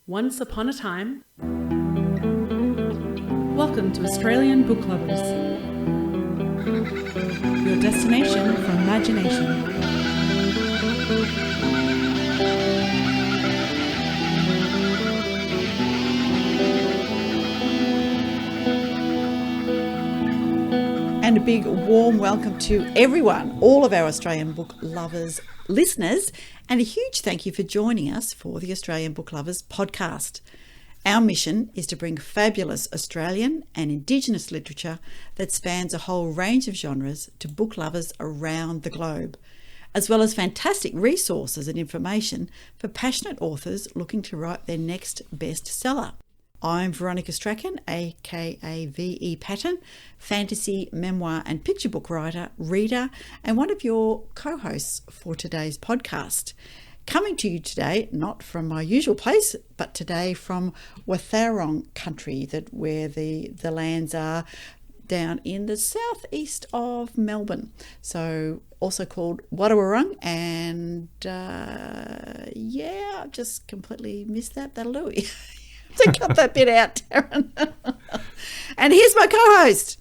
Once upon a time. Welcome to Australian Book Lovers, your destination for imagination. And a big warm welcome to everyone, all of our Australian Book Lovers listeners, and a huge thank you for joining us for the Australian Book Lovers podcast. Our mission is to bring fabulous Australian and Indigenous literature that spans a whole range of genres to book lovers around the globe, as well as fantastic resources and information for passionate authors looking to write their next bestseller. I'm Veronica Strachan, aka V.E. Patton, fantasy, memoir and picture book writer, reader, and one of your co-hosts for today's podcast. Coming to you today, not from my usual place, but today from Wathaurong country, where the lands are down in the southeast of Melbourne. So also called Wadawurrung, and I've just completely missed that. That'll do it. To cut that bit out, Darren. And here's my co-host.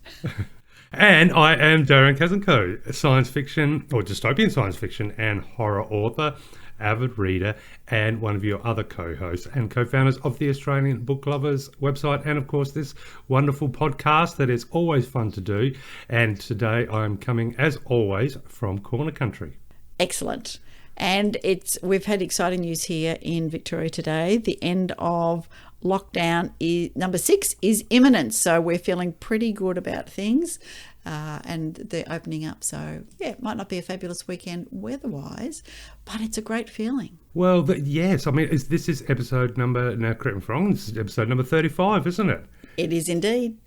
And I am Darren Kazanko, a science fiction or dystopian science fiction and horror author, avid reader, and one of your other co-hosts and co-founders of the Australian Book Lovers website, and of course this wonderful podcast that is always fun to do. And today I'm coming, as always, from Corner Country. Excellent. And we've had exciting news here in Victoria today. The end of lockdown number 6 is imminent, so we're feeling pretty good about things and they're opening up. So it might not be a fabulous weekend weather-wise, but it's a great feeling. Well, yes. I mean, this is episode number, now correct me if I'm wrong, this is episode number 35, isn't it? It is indeed.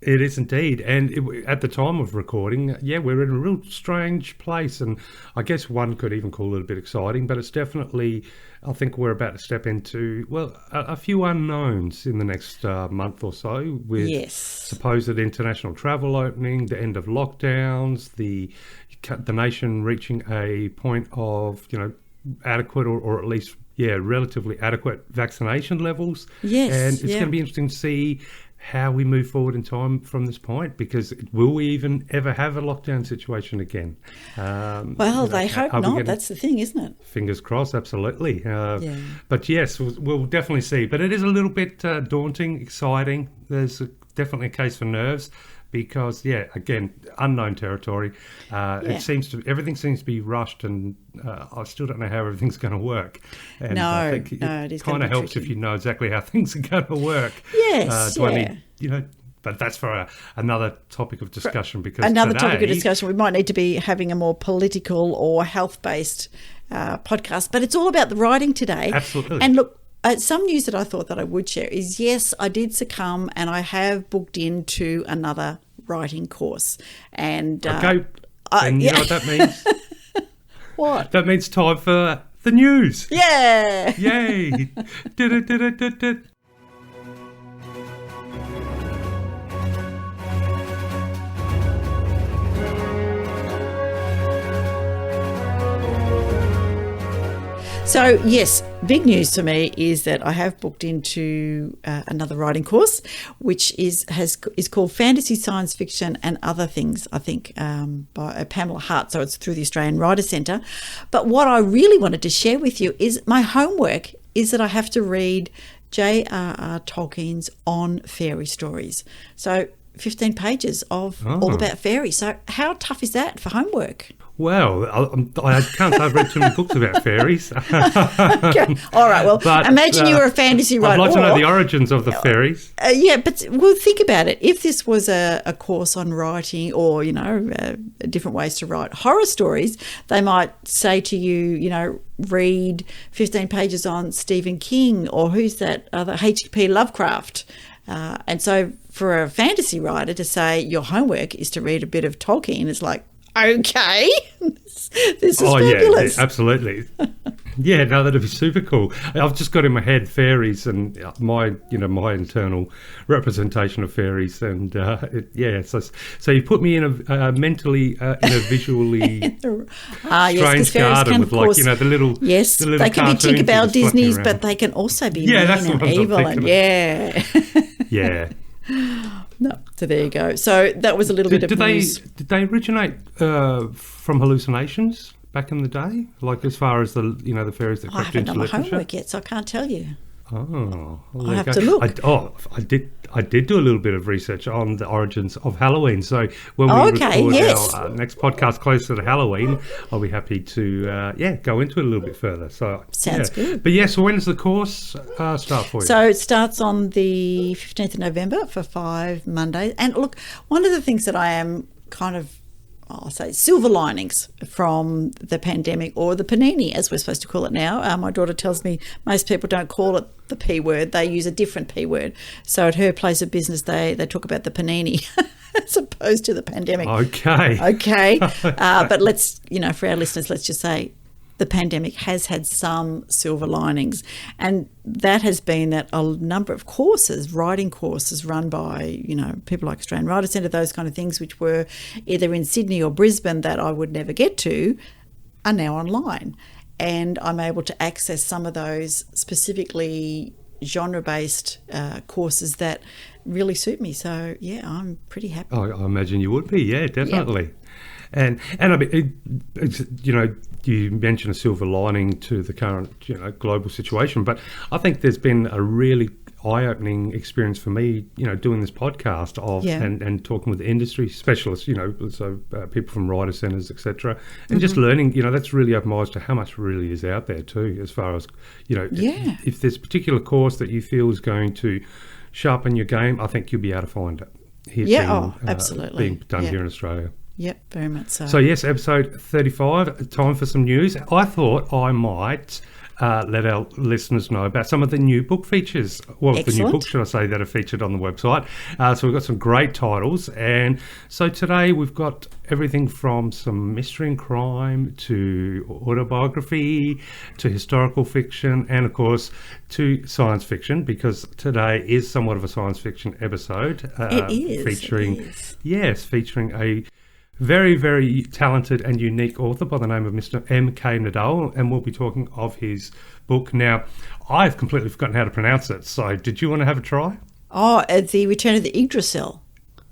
It is indeed. And at the time of recording, we're in a real strange place. And I guess one could even call it a bit exciting, but it's definitely, I think we're about to step into, a few unknowns in the next month or so with supposed international travel opening, the end of lockdowns, the nation reaching a point of, adequate or at least, relatively adequate vaccination levels. Yes. And it's going to be interesting to see how we move forward in time from this point, because will we even ever have a lockdown situation again? They hope not. That's the thing, isn't it? Fingers crossed, absolutely. But yes, we'll definitely see. But it is a little bit daunting, exciting. There's definitely a case for nerves because, again, unknown territory. Everything seems to be rushed, and I still don't know how everything's going to work. And I think it kind of helps if you know exactly how things are going to work. Yes, but that's for another topic of discussion. Topic of discussion. We might need to be having a more political or health-based podcast, but it's all about the writing today. Absolutely. And look, some news that I thought that I would share is, yes, I did succumb and I have booked into another writing course. And okay, and you know what that means? What? That means time for the news. Yeah. Yay. So, yes, big news for me is that I have booked into another writing course, which is called Fantasy, Science Fiction and Other Things, I think, by Pamela Hart. So it's through the Australian Writer Centre. But what I really wanted to share with you is my homework is that I have to read J.R.R. Tolkien's On Fairy Stories. So 15 pages of all about fairies. So how tough is that for homework? Well, I can't say I've read too many books about fairies. Okay. All right, well, but, imagine you were a fantasy writer. I'd like to know the origins of the fairies. But think about it. If this was a course on writing or, different ways to write horror stories, they might say to you, read 15 pages on Stephen King or who's that other, H.P. Lovecraft. And so for a fantasy writer to say your homework is to read a bit of Tolkien is like, Okay. This is Oh fabulous. yeah, absolutely. Yeah, no, that'd be super cool. I've just got in my head fairies and my internal representation of fairies, and so you put me in a mentally in a visually Yes, strange garden with, like, course, the little yes, the little they can be cartoons Tinkerbell just flapping Disneys, around. but they can also be Yeah, that's mean the and ones I'm evil, and thinking of. yeah. Yeah. No, so there you go. So that was a little bit of news. Did they originate from hallucinations back in the day? Like, as far as the fairies that I crept haven't into done my literature? homework yet, so I can't tell you. Oh, well, I there have you to go. look. I did do a little bit of research on the origins of Halloween. So when we Okay, record yes. our next podcast closer to Halloween, I'll be happy to go into it a little bit further. So Sounds good. But so when does the course start for you? So it starts on the 15th of November for 5 Mondays. And look, one of the things that I am kind of, I'll say, silver linings from the pandemic, or the panini, as we're supposed to call it now. My daughter tells me most people don't call it the P word, they use a different P word. So at her place of business, they talk about the panini as opposed to the pandemic. Okay. But let's, for our listeners, let's just say the pandemic has had some silver linings, and that has been that a number of courses, writing courses run by, people like Australian Writer Centre, those kind of things, which were either in Sydney or Brisbane that I would never get to, are now online. And I'm able to access some of those specifically genre-based courses that really suit me. So, yeah, I'm pretty happy. I imagine you would be, yeah, definitely. Yep. And I mean, you mentioned a silver lining to the current, global situation, but I think there's been a really eye-opening experience for me, doing this podcast and talking with industry specialists, so people from writer centres, etc., and just learning, that's really opened my eyes to how much really is out there too, as far as, if there's a particular course that you feel is going to sharpen your game, I think you'll be able to find it. Absolutely. Being done here in Australia. Yep, very much so. So yes, episode 35, time for some news. I thought I might let our listeners know about some of the new book features. Well, Excellent. The new books, should I say, that are featured on the website. So we've got some great titles. And so today we've got everything from some mystery and crime to autobiography to historical fiction and, of course, to science fiction, because today is somewhat of a science fiction episode. It is. Featuring a very, very talented and unique author by the name of Mr. M.K. Nadall, and we'll be talking of his book. Now, I've completely forgotten how to pronounce it, so did you want to have a try? Oh, the Return of the Yggdrasil.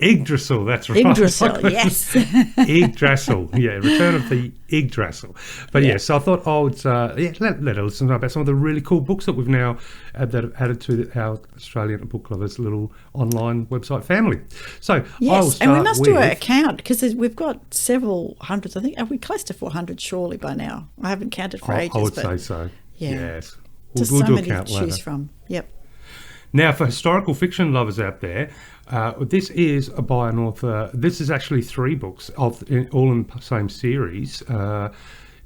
Yggdrasil, that's right. Yggdrasil, yes. Yggdrasil, Return of the Yggdrasil. But so I thought I would let our listeners know about some of the really cool books that we've now that have added to our Australian Book Lovers little online website family. So yes, and we must do a count, because we've got several hundreds. I think, are we close to 400 surely by now? I haven't counted for ages. I would say so. Yeah. Yes. Just we'll so do a many count to later. choose from. Yep. Now, for historical fiction lovers out there, this is by an author. This is actually 3 books, all in the same series. Now,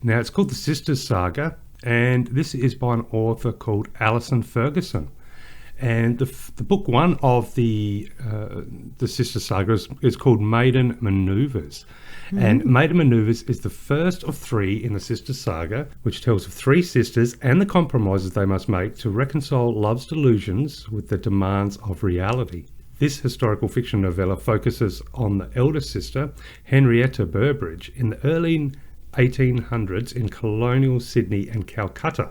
it's called the Sisters Saga, and this is by an author called Alison Ferguson. And the book 1 of the Sisters Saga is called Maiden Manoeuvres. And Maiden Manoeuvres is the first of 3 in the Sisters Saga, which tells of 3 sisters and the compromises they must make to reconcile love's delusions with the demands of reality. This historical fiction novella focuses on the elder sister, Henrietta Burbridge, in the early 1800s in colonial Sydney and Calcutta.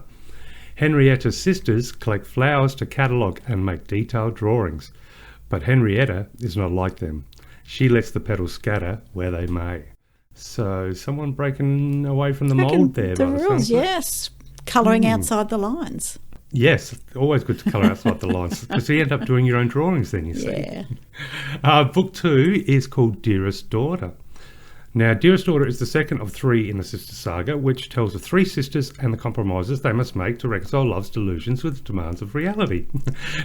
Henrietta's sisters collect flowers to catalogue and make detailed drawings, but Henrietta is not like them. She lets the petals scatter where they may. So, someone breaking away from the mould there. The by the rules, sounds of it. yes. Colouring outside the lines. Yes, always good to colour outside the lines, because you end up doing your own drawings then, you see. Yeah. Book 2 is called Dearest Daughter. Now, Dearest Daughter is the second of 3 in the Sisters Saga, which tells of 3 sisters and the compromises they must make to reconcile love's delusions with the demands of reality.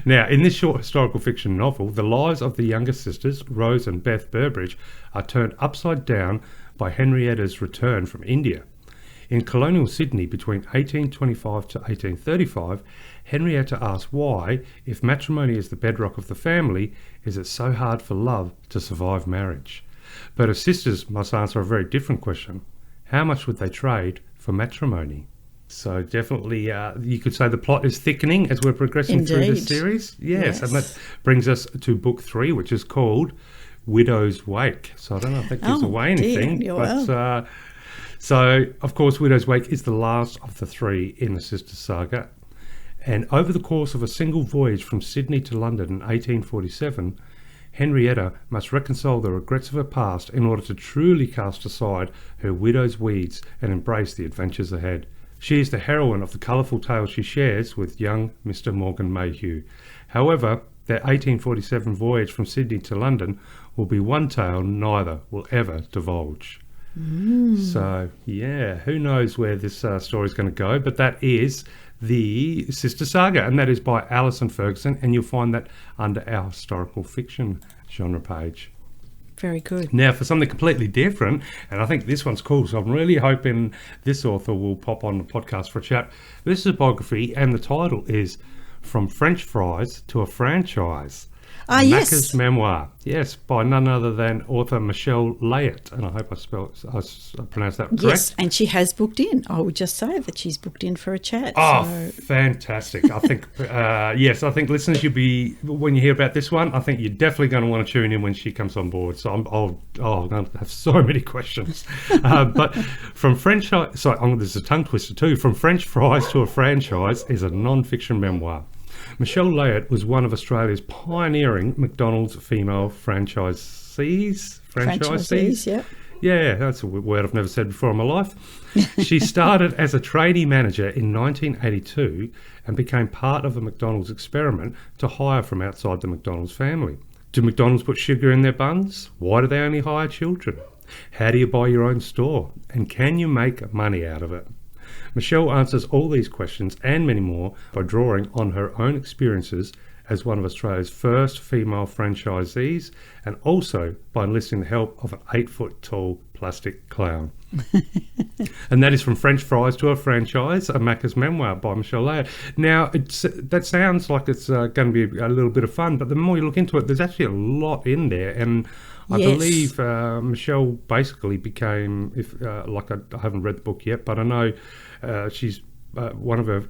Now, in this short historical fiction novel, the lives of the younger sisters, Rose and Beth Burbridge, are turned upside down by Henrietta's return from India. In colonial Sydney between 1825 to 1835, Henrietta asks why, if matrimony is the bedrock of the family, is it so hard for love to survive marriage? But her sisters must answer a very different question. How much would they trade for matrimony? So definitely, you could say the plot is thickening as we're progressing through the series. Yes, and that brings us to book 3, which is called Widow's Wake. So I don't know if that gives away anything. But so, of course, Widow's Wake is the last of the 3 in the Sisters Saga. And over the course of a single voyage from Sydney to London in 1847, Henrietta must reconcile the regrets of her past in order to truly cast aside her widow's weeds and embrace the adventures ahead. She is the heroine of the colourful tale she shares with young Mr. Morgan Mayhew. However, their 1847 voyage from Sydney to London will be one tale neither will ever divulge. So, who knows where this story is going to go, but that is the Sister Saga, and that is by Alison Ferguson, and you'll find that under our historical fiction genre page. Very good. Now, for something completely different, and I think this one's cool, so I'm really hoping this author will pop on the podcast for a chat. This is a biography, and the title is From French Fries to a Franchise. Macca's memoir. Yes, by none other than author Michelle Layett, and I hope I pronounced that correct. Yes, and she has booked in. I would just say that she's booked in for a chat. Oh, fantastic. I think, I think listeners, you'll be, when you hear about this one, I think you're definitely going to want to tune in when she comes on board. So I'm going to have so many questions. But from French, this is a tongue twister too, From French Fries to a Franchise is a non-fiction memoir. Michelle Layett was one of Australia's pioneering McDonald's female franchisees. Yeah. Yeah, that's a word I've never said before in my life. She started as a trainee manager in 1982 and became part of a McDonald's experiment to hire from outside the McDonald's family. Do McDonald's put sugar in their buns? Why do they only hire children? How do you buy your own store? And can you make money out of it? Michelle answers all these questions and many more by drawing on her own experiences as one of Australia's first female franchisees, and also by enlisting the help of an 8-foot-tall plastic clown. And that is From French Fries to a Franchise, a Macca's memoir by Michelle Layett. Now, that sounds like it's going to be a little bit of fun, but the more you look into it, there's actually a lot in there, and I believe Michelle basically became, I haven't read the book yet, but I know she's one of her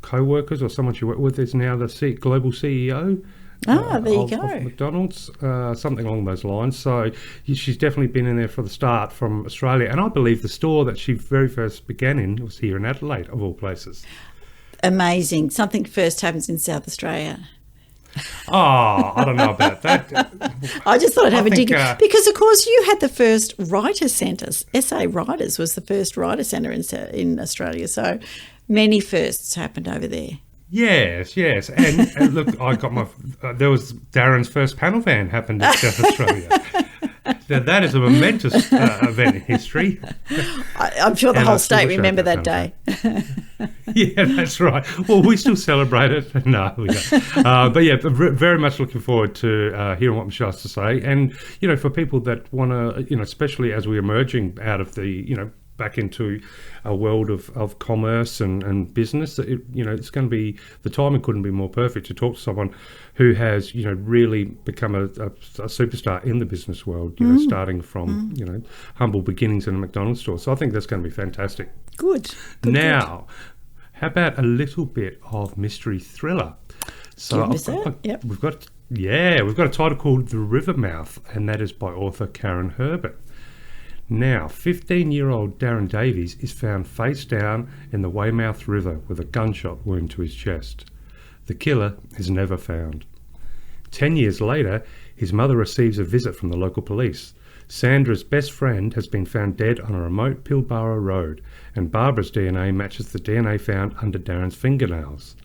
co-workers or someone she worked with is now the global CEO there you go. of McDonald's, something along those lines. So she's definitely been in there for the start from Australia. And I believe the store that she very first began in was here in Adelaide, of all places. Amazing. Something first happens in South Australia. Oh, I don't know about that. I just thought I'd have a dig. Because, of course, you had the first writer centres. SA Writers was the first writer centre in Australia. So many firsts happened over there. Yes. And look, I got there was Darren's first panel van happened in South Australia. Now, that is a momentous event in history. I'm sure the whole state remember that day. Yeah, that's right. Well, we still celebrate it. No, we don't. But yeah, very much looking forward to hearing what Michelle has to say. And, for people that want to, especially as we're emerging out of the, back into a world of commerce and business, it's going to be, the timing couldn't be more perfect to talk to someone who has, really become a superstar in the business world, starting from, humble beginnings in a McDonald's store. So I think that's going to be fantastic. Good. Now, how about a little bit of mystery thriller? So we've got a title called The River Mouth, and that is by author Karen Herbert. Now, 15-year-old Darren Davies is found face down in the Weymouth River with a gunshot wound to his chest. The killer is never found. 10 years later, his mother receives a visit from the local police. Sandra's best friend has been found dead on a remote Pilbara road, and Barbara's DNA matches the DNA found under Darren's fingernails.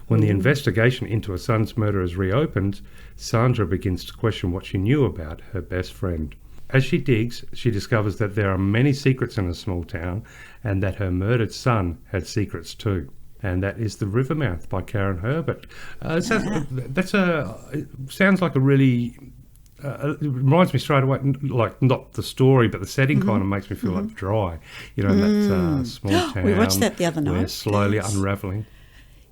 When the investigation into her son's murder is reopened, Sandra begins to question what she knew about her best friend. As she digs, she discovers that there are many secrets in a small town and that her murdered son had secrets too. And that is The River Mouth by Karen Herbert. It sounds like a really... it reminds me straight away, like not the story, but the setting kind of makes me feel like dry. In that small town. We watched that the other night. We're slowly unravelling.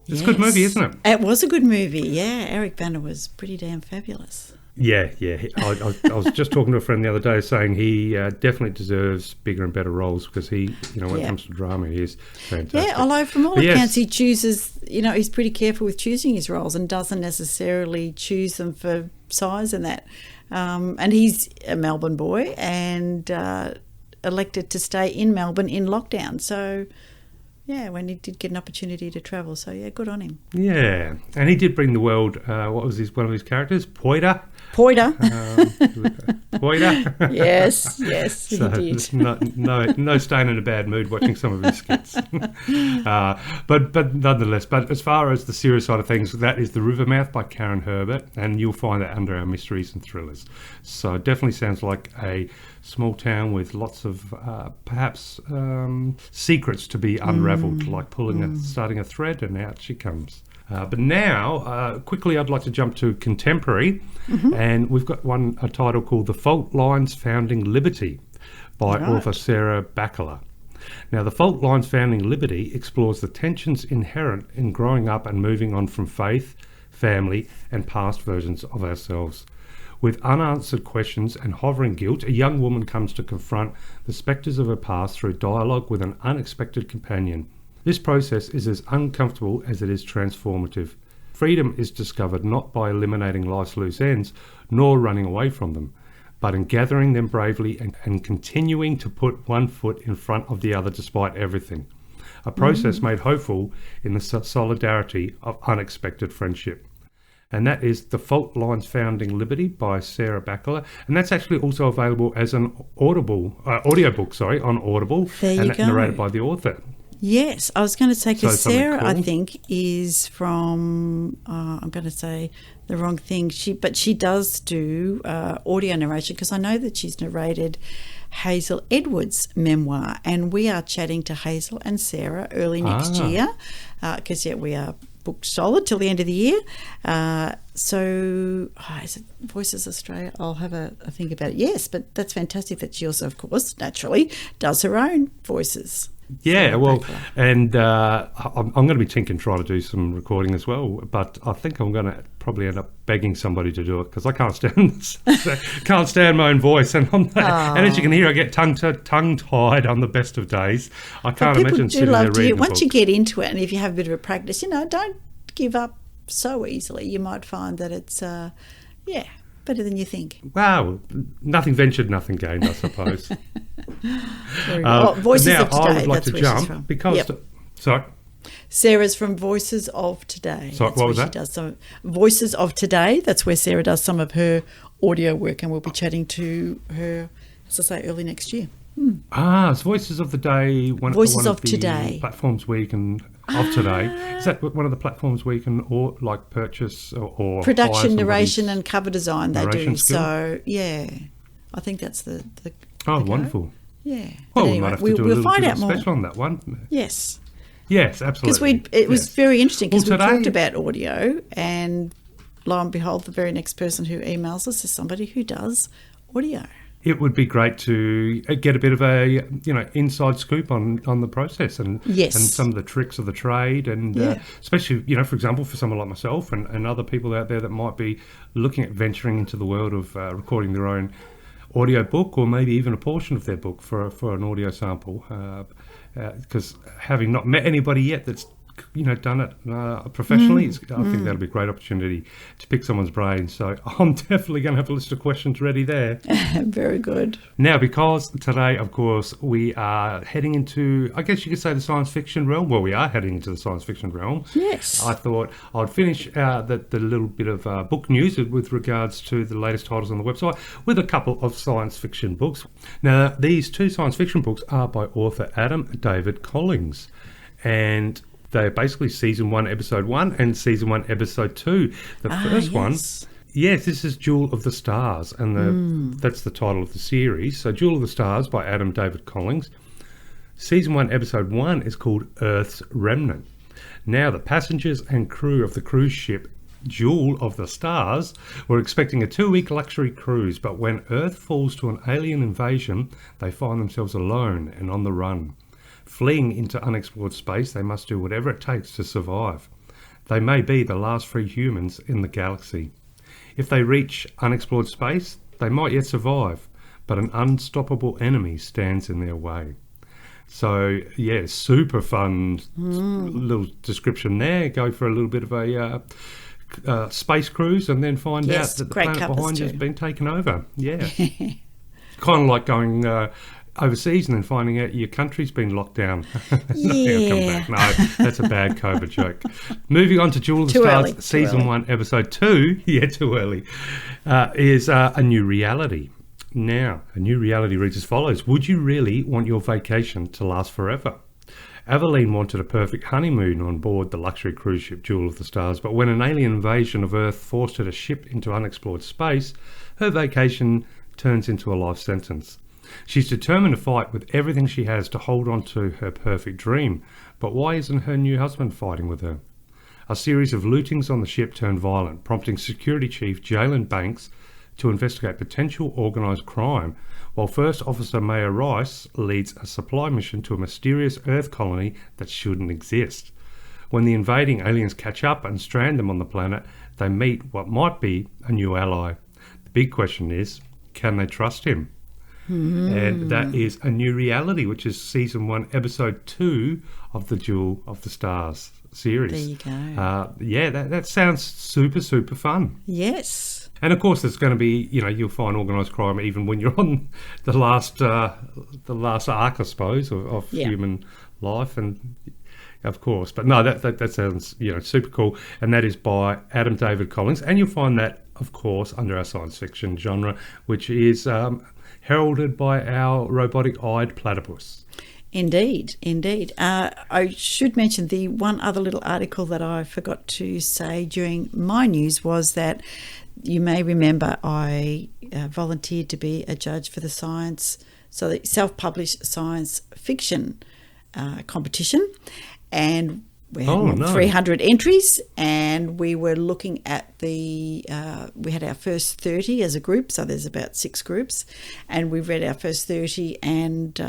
It's a good movie, isn't it? It was a good movie, yeah. Eric Bana was pretty damn fabulous. Yeah. I was just talking to a friend the other day saying he definitely deserves bigger and better roles because he, when it comes to drama, he is fantastic. Yeah, although from all But yes. accounts he chooses, he's pretty careful with choosing his roles and doesn't necessarily choose them for size and that. And he's a Melbourne boy and elected to stay in Melbourne in lockdown. So, yeah, when he did get an opportunity to travel. So, yeah, good on him. Yeah, and he did bring the world, what was one of his characters? Poida. Poida. Poida. Yes, So he did. no staying in a bad mood watching some of his skits. But nonetheless, but as far as the serious side of things, that is The Rivermouth by Karen Herbert, and you'll find that under our mysteries and thrillers. So it definitely sounds like a small town with lots of perhaps secrets to be unravelled, like starting a thread, and out she comes. But now, quickly, I'd like to jump to contemporary, and we've got a title called The Fault Lines Founding Liberty by author Sarah Bakala. Now, The Fault Lines Founding Liberty explores the tensions inherent in growing up and moving on from faith, family, and past versions of ourselves. With unanswered questions and hovering guilt, a young woman comes to confront the spectres of her past through dialogue with an unexpected companion. This process is as uncomfortable as it is transformative. Freedom is discovered not by eliminating life's loose ends, nor running away from them, but in gathering them bravely and continuing to put one foot in front of the other despite everything. A process made hopeful in the solidarity of unexpected friendship. And that is The Fault Lines Founding Liberty by Sarah Bacaller. And that's actually also available as an audiobook on Audible. There you go. Narrated by the author. Yes, I was going to say, because Sarah, cool. I think, is from, I'm going to say the wrong thing, but she does do audio narration, because I know that she's narrated Hazel Edwards' memoir, and we are chatting to Hazel and Sarah early next year, because, we are booked solid till the end of the year. Is it Voices Australia? I'll have a think about it. Yes, but that's fantastic that she also, of course, naturally, does her own voices. Yeah, well, and I'm going to be thinking, trying to do some recording as well, but I think I'm going to probably end up begging somebody to do it because I can't stand my own voice, and as you can hear, I get tongue tied on the best of days. I can't imagine sitting there reading once you get into it, and if you have a bit of a practice, don't give up so easily. You might find that it's better than you think. Wow, nothing ventured, nothing gained, I suppose. Voices now, of Today. I would like that's to where jump she's from. because sorry. Sarah's from Voices of Today. Sorry, what was that? She does some Voices of Today. That's where Sarah does some of her audio work, and we'll be chatting to her, as I say, early next year. It's Voices of the Day. Voices one of the Today. Platforms where you can of today. Is that one of the platforms where you can purchase or production, hire narration, and cover design? They do. skill? So I think that's the wonderful. Yeah. Well, anyway, we might have to do a little find bit out of more. special on that one. Yes. Yes, absolutely. Because it was very interesting, because we today- talked about audio, and lo and behold, the very next person who emails us is somebody who does audio. It would be great to get a bit of a inside scoop on the process and some of the tricks of the trade, and especially for example, for someone like myself and other people out there that might be looking at venturing into the world of recording their own audio book, or maybe even a portion of their book for an audio sample, because having not met anybody yet that's done it professionally, I think that'll be a great opportunity to pick someone's brain. So I'm definitely going to have a list of questions ready there. Very good. Now, because today, of course, we are heading into, I guess you could say, the science fiction realm. Well, we are heading into the science fiction realm. Yes. I thought I'd finish the little bit of book news with regards to the latest titles on the website with a couple of science fiction books. Now, these two science fiction books are by author Adam David Collins, and they're basically Season 1, Episode 1 and Season 1, Episode 2. The first one, yes, this is Jewel of the Stars, and that's the title of the series. So Jewel of the Stars by Adam David Collins. Season 1, Episode 1 is called Earth's Remnant. Now, the passengers and crew of the cruise ship Jewel of the Stars were expecting a 2-week luxury cruise, but when Earth falls to an alien invasion, they find themselves alone and on the run. Fleeing into unexplored space, they must do whatever it takes to survive. They may be the last free humans in the galaxy. If they reach unexplored space, they might yet survive, but an unstoppable enemy stands in their way. So, yeah, super fun little description there. Go for a little bit of a space cruise and then find out that the planet behind you has been taken over. Yeah. Kind of like going overseas and then finding out your country's been locked down. Come back. No, that's a bad COVID joke. Moving on to Jewel of the Stars, Season 1, Episode 2. Yeah, too early. Is A New Reality. Now, A New Reality reads as follows. Would you really want your vacation to last forever? Aveline wanted a perfect honeymoon on board the luxury cruise ship Jewel of the Stars, but when an alien invasion of Earth forced her to ship into unexplored space, her vacation turns into a life sentence. She's determined to fight with everything she has to hold on to her perfect dream, but why isn't her new husband fighting with her? A series of lootings on the ship turned violent, prompting Security Chief Jalen Banks to investigate potential organised crime, while First Officer Mayor Rice leads a supply mission to a mysterious Earth colony that shouldn't exist. When the invading aliens catch up and strand them on the planet, they meet what might be a new ally. The big question is, can they trust him? And that is A New Reality, which is Season 1, Episode 2 of the Jewel of the Stars series. There you go. That sounds super, super fun. Yes. And of course, there's going to be, you'll find organised crime even when you're on the last arc, I suppose, of human life, and of course. But no, that sounds super cool, and that is by Adam David Collins, and you'll find that, of course, under our science fiction genre, which is heralded by our robotic-eyed platypus. Indeed. I should mention the one other little article that I forgot to say during my news was that you may remember I volunteered to be a judge for the self-published science fiction competition, and we had 300 entries, and we were looking at we had our first 30 as a group, so there's about 6 groups, and we've read our first 30 and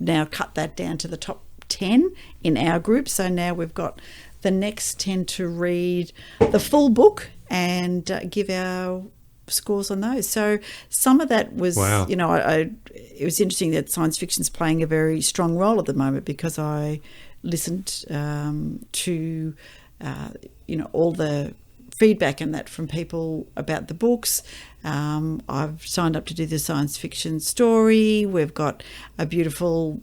now cut that down to the top 10 in our group. So now we've got the next 10 to read the full book and give our scores on those. So some of that was, it was interesting that science fiction's playing a very strong role at the moment, because I listened to all the feedback and that from people about the books. I've signed up to do the science fiction story. We've got a beautiful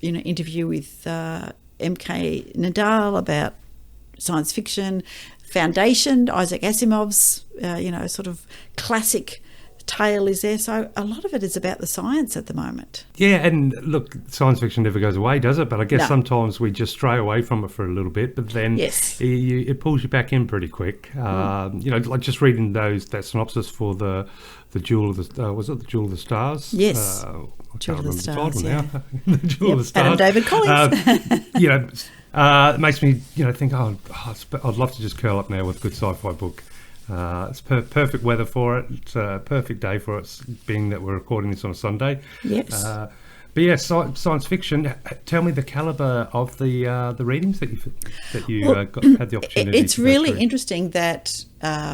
interview with MK Nadall about science fiction. Foundation, Isaac Asimov's sort of classic tale is there. So a lot of it is about the science at the moment. Yeah, and look, science fiction never goes away, does it? But I guess sometimes we just stray away from it for a little bit, but then it pulls you back in pretty quick. Like just reading that synopsis for the Jewel of the was it the Jewel of the Stars? Yes, Jewel of the Stars. Yeah. The Jewel of the Stars. Adam David Collins. It makes me think, I'd love to just curl up now with a good sci-fi book. It's perfect weather for it. It's a perfect day for it, being that we're recording this on a Sunday. Yes. But yeah, science fiction. Tell me the calibre of the readings that you had the opportunity. It's really interesting that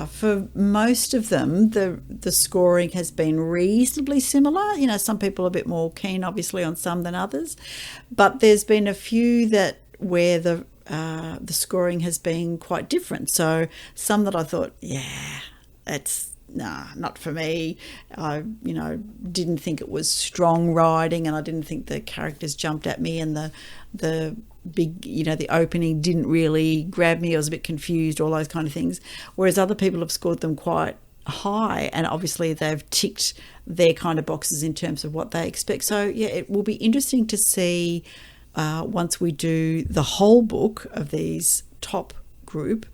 for most of them, the scoring has been reasonably similar. Some people are a bit more keen, obviously, on some than others, but there's been a few where the scoring has been quite different. So some that I thought, it's not for me. I didn't think it was strong writing, and I didn't think the characters jumped at me, and the big the opening didn't really grab me. I was a bit confused, all those kind of things. Whereas other people have scored them quite high, and obviously they've ticked their kind of boxes in terms of what they expect. So it will be interesting to see once we do the whole book of these top group,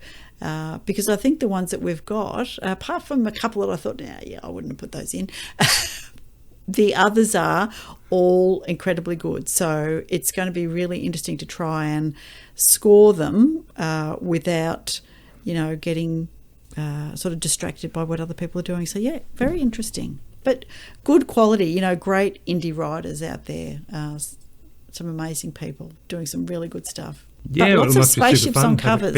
because I think the ones that we've got, apart from a couple that I thought, I wouldn't have put those in, the others are all incredibly good. So it's going to be really interesting to try and score them without, getting sort of distracted by what other people are doing. So very interesting, but good quality. Great indie writers out there. Some amazing people doing some really good stuff. Yeah, but lots of spaceships on covers.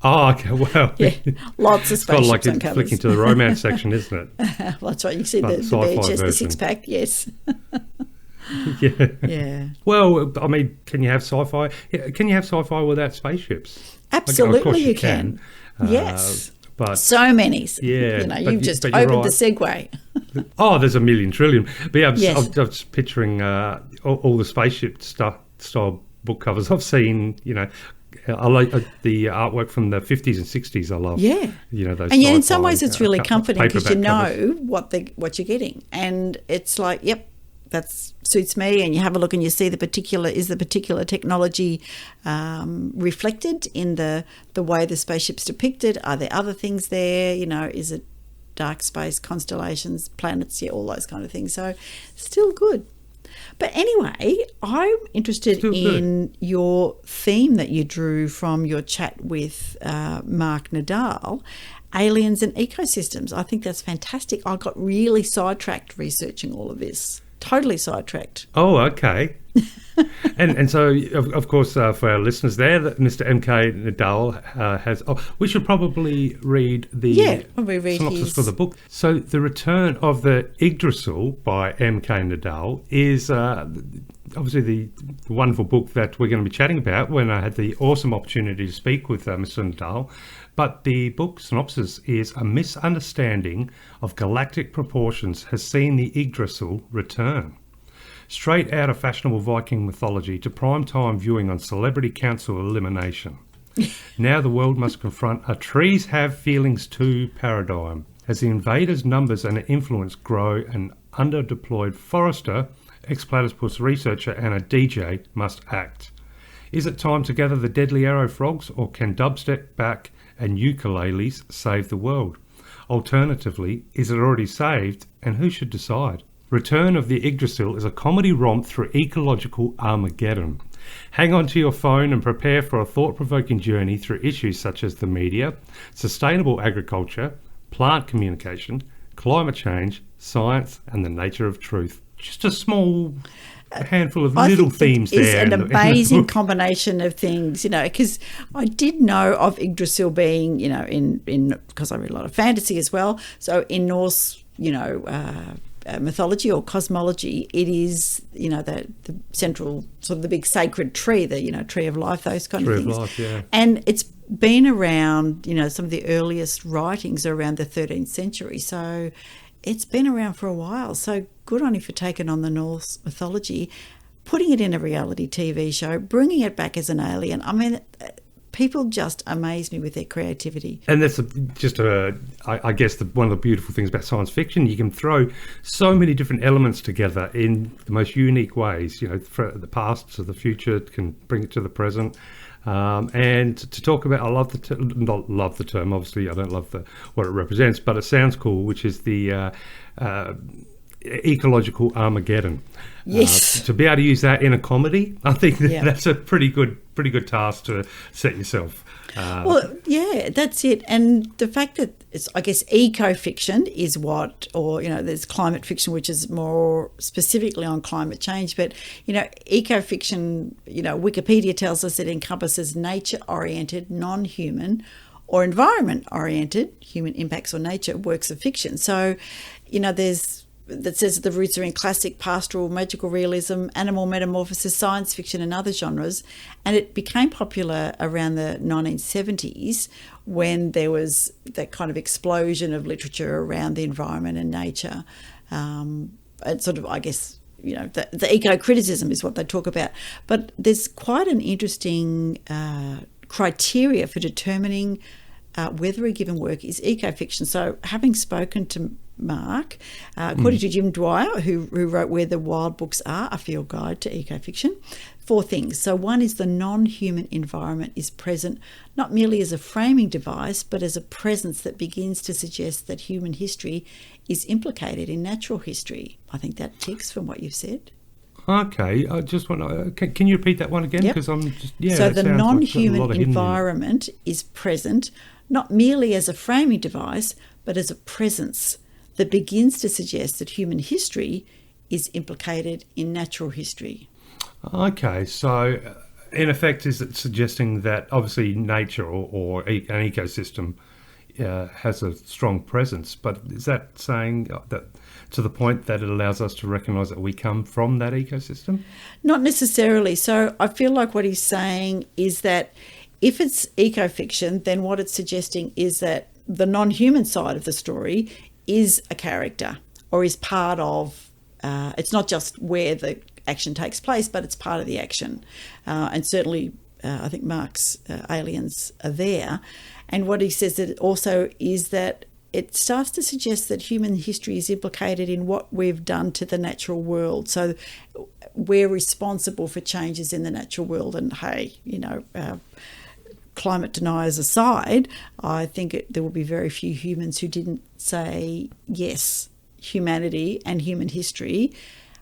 Oh, okay. Well, Yeah, lots of it's kind of spaceships like on it's covers. flicking to the romance section, isn't it? Well, that's right. You see Like the the bare sci-fi chest, the version. six-pack, yes. Yeah. Yeah. Well, I mean, can you have sci-fi? Yeah, can you have sci-fi without spaceships? Absolutely, of course you can. Yes. But So many. Yeah, You know, but you've just but you're opened the right. segue. Oh, there's a million trillion. But yeah, Yes. I'm just picturing all the spaceship style book covers I've seen. You know, I like the artwork from the 50s and 60s. I love. Yeah. You know those. And in some sci-fi, ways it's really comforting because you paperback know covers. what you're getting. And it's like, yep, that suits me. And you have a look and you see the particular technology reflected in the way the spaceship's depicted. Are there other things there? You know, is it dark space, constellations, planets? Yeah, all those kind of things. So still good. But anyway, I'm interested Still good. in your theme that you drew from your chat with Mark Nadall, aliens and ecosystems. I think that's fantastic. I got really sidetracked researching all of this. Totally sidetracked. Oh, okay. and so, of course, for our listeners there, that Mr. M.K. Nadall has... Oh, we should probably read the we read synopsis his... for the book. So, The Return of the Yggdrasil by M.K. Nadall is obviously the wonderful book that we're going to be chatting about when I had the awesome opportunity to speak with Mr. Nadall. But the book Synopsis is a misunderstanding of galactic proportions has seen the Yggdrasil return. Straight out of fashionable Viking mythology to prime-time viewing on Celebrity Council elimination. Now the world must confront a trees have feelings too paradigm. As the invaders' numbers and influence grow, an under-deployed forester, ex-platypus researcher and a DJ must act. Is it time to gather the deadly arrow frogs, or can dubstep back and ukuleles save the world? Alternatively, is it already saved, and who should decide? Return of the Yggdrasil is a comedy romp through ecological Armageddon. Hang on to your phone and prepare for a thought-provoking journey through issues such as the media, sustainable agriculture, plant communication, climate change, science, and the nature of truth. Just a small handful of little themes there. It's an amazing combination of things, you know, because I did know of Yggdrasil being, you know, in because I read a lot of fantasy as well. So in Norse, you know, mythology or cosmology, it is, you know, the central sort of the big sacred tree, the, you know, tree of life, those kind of things. Tree of life, yeah. And it's been around, you know, some of the earliest writings are around the 13th century. So it's been around for a while. So good on you for taking on the Norse mythology, putting it in a reality TV show, bringing it back as an alien. I mean, people just amaze me with their creativity. And that's I guess, one of the beautiful things about science fiction. You can throw so many different elements together in the most unique ways. You know, for the past to the future, can bring it to the present. And to talk about, I love not love the term. Obviously, I don't love what it represents, but it sounds cool, which is the ecological Armageddon. Yes. To be able to use that in a comedy, I think that's a pretty good task to set yourself. Well, yeah, that's it. And the fact that it's, I guess, eco-fiction is what, or, you know, there's climate fiction, which is more specifically on climate change. But, you know, eco-fiction, you know, Wikipedia tells us it encompasses nature-oriented, non-human or environment-oriented, human impacts on nature, works of fiction. So, you know, that says the roots are in classic pastoral, magical realism, animal metamorphosis, science fiction and other genres. And it became popular around the 1970s when there was that kind of explosion of literature around the environment and nature. And sort of, I guess, you know, the eco-criticism is what they talk about. But there's quite an interesting criteria for determining whether a given work is eco-fiction. So having spoken to Mark, according to Jim Dwyer, who wrote Where the Wild Books Are, a field guide to eco-fiction, 4 things. So one is the non-human environment is present not merely as a framing device, but as a presence that begins to suggest that human history is implicated in natural history. I think that ticks from what you've said. Okay, I just want to... Can you repeat that one again? Yep. Because I'm just... So the non-human environment is present not merely as a framing device, but as a presence that begins to suggest that human history is implicated in natural history. Okay, so in effect, is it suggesting that obviously nature or an ecosystem has a strong presence, but is that saying that to the point that it allows us to recognise that we come from that ecosystem? Not necessarily. So I feel like what he's saying is that if it's eco-fiction, then what it's suggesting is that the non-human side of the story is a character or is part of, it's not just where the action takes place, but it's part of the action. And certainly I think Mark's aliens are there. And what he says that also is that it starts to suggest that human history is implicated in what we've done to the natural world. So we're responsible for changes in the natural world. And hey, climate deniers aside, I think there will be very few humans who didn't say, yes, humanity and human history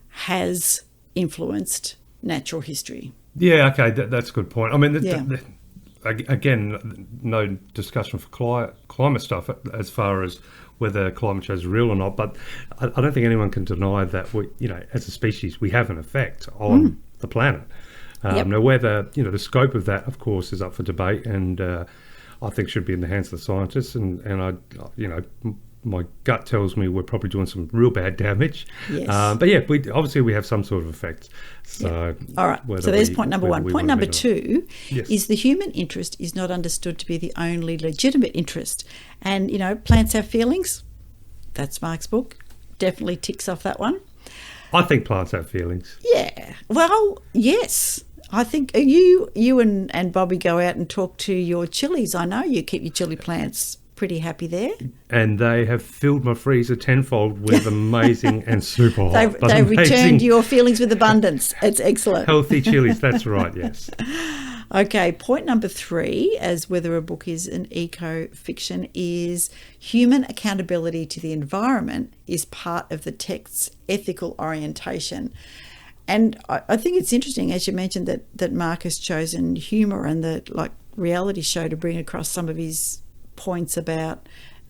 has influenced natural history. Yeah, okay, that's a good point. I mean, again, no discussion for climate stuff as far as whether climate change is real or not, but I don't think anyone can deny that we, as a species, we have an effect on the planet. Now, whether the scope of that, of course, is up for debate, and I think should be in the hands of the scientists. And I, my gut tells me we're probably doing some real bad damage. Yes. But yeah, we have some sort of effect. So all right. So there's point number one. Point number two Yes. is the human interest is not understood to be the only legitimate interest. And plants have feelings. That's Mark's book. Definitely ticks off that one. I think plants have feelings. Yeah. Well, yes. I think you and Bobby go out and talk to your chilies. I know you keep your chili plants pretty happy there. And they have filled my freezer tenfold with amazing and super hot. They returned your feelings with abundance. It's excellent. Healthy chilies, that's right, yes. Okay, point number 3, as whether a book is an eco-fiction, is human accountability to the environment is part of the text's ethical orientation. And I think it's interesting, as you mentioned, that Mark has chosen humour and the reality show to bring across some of his points about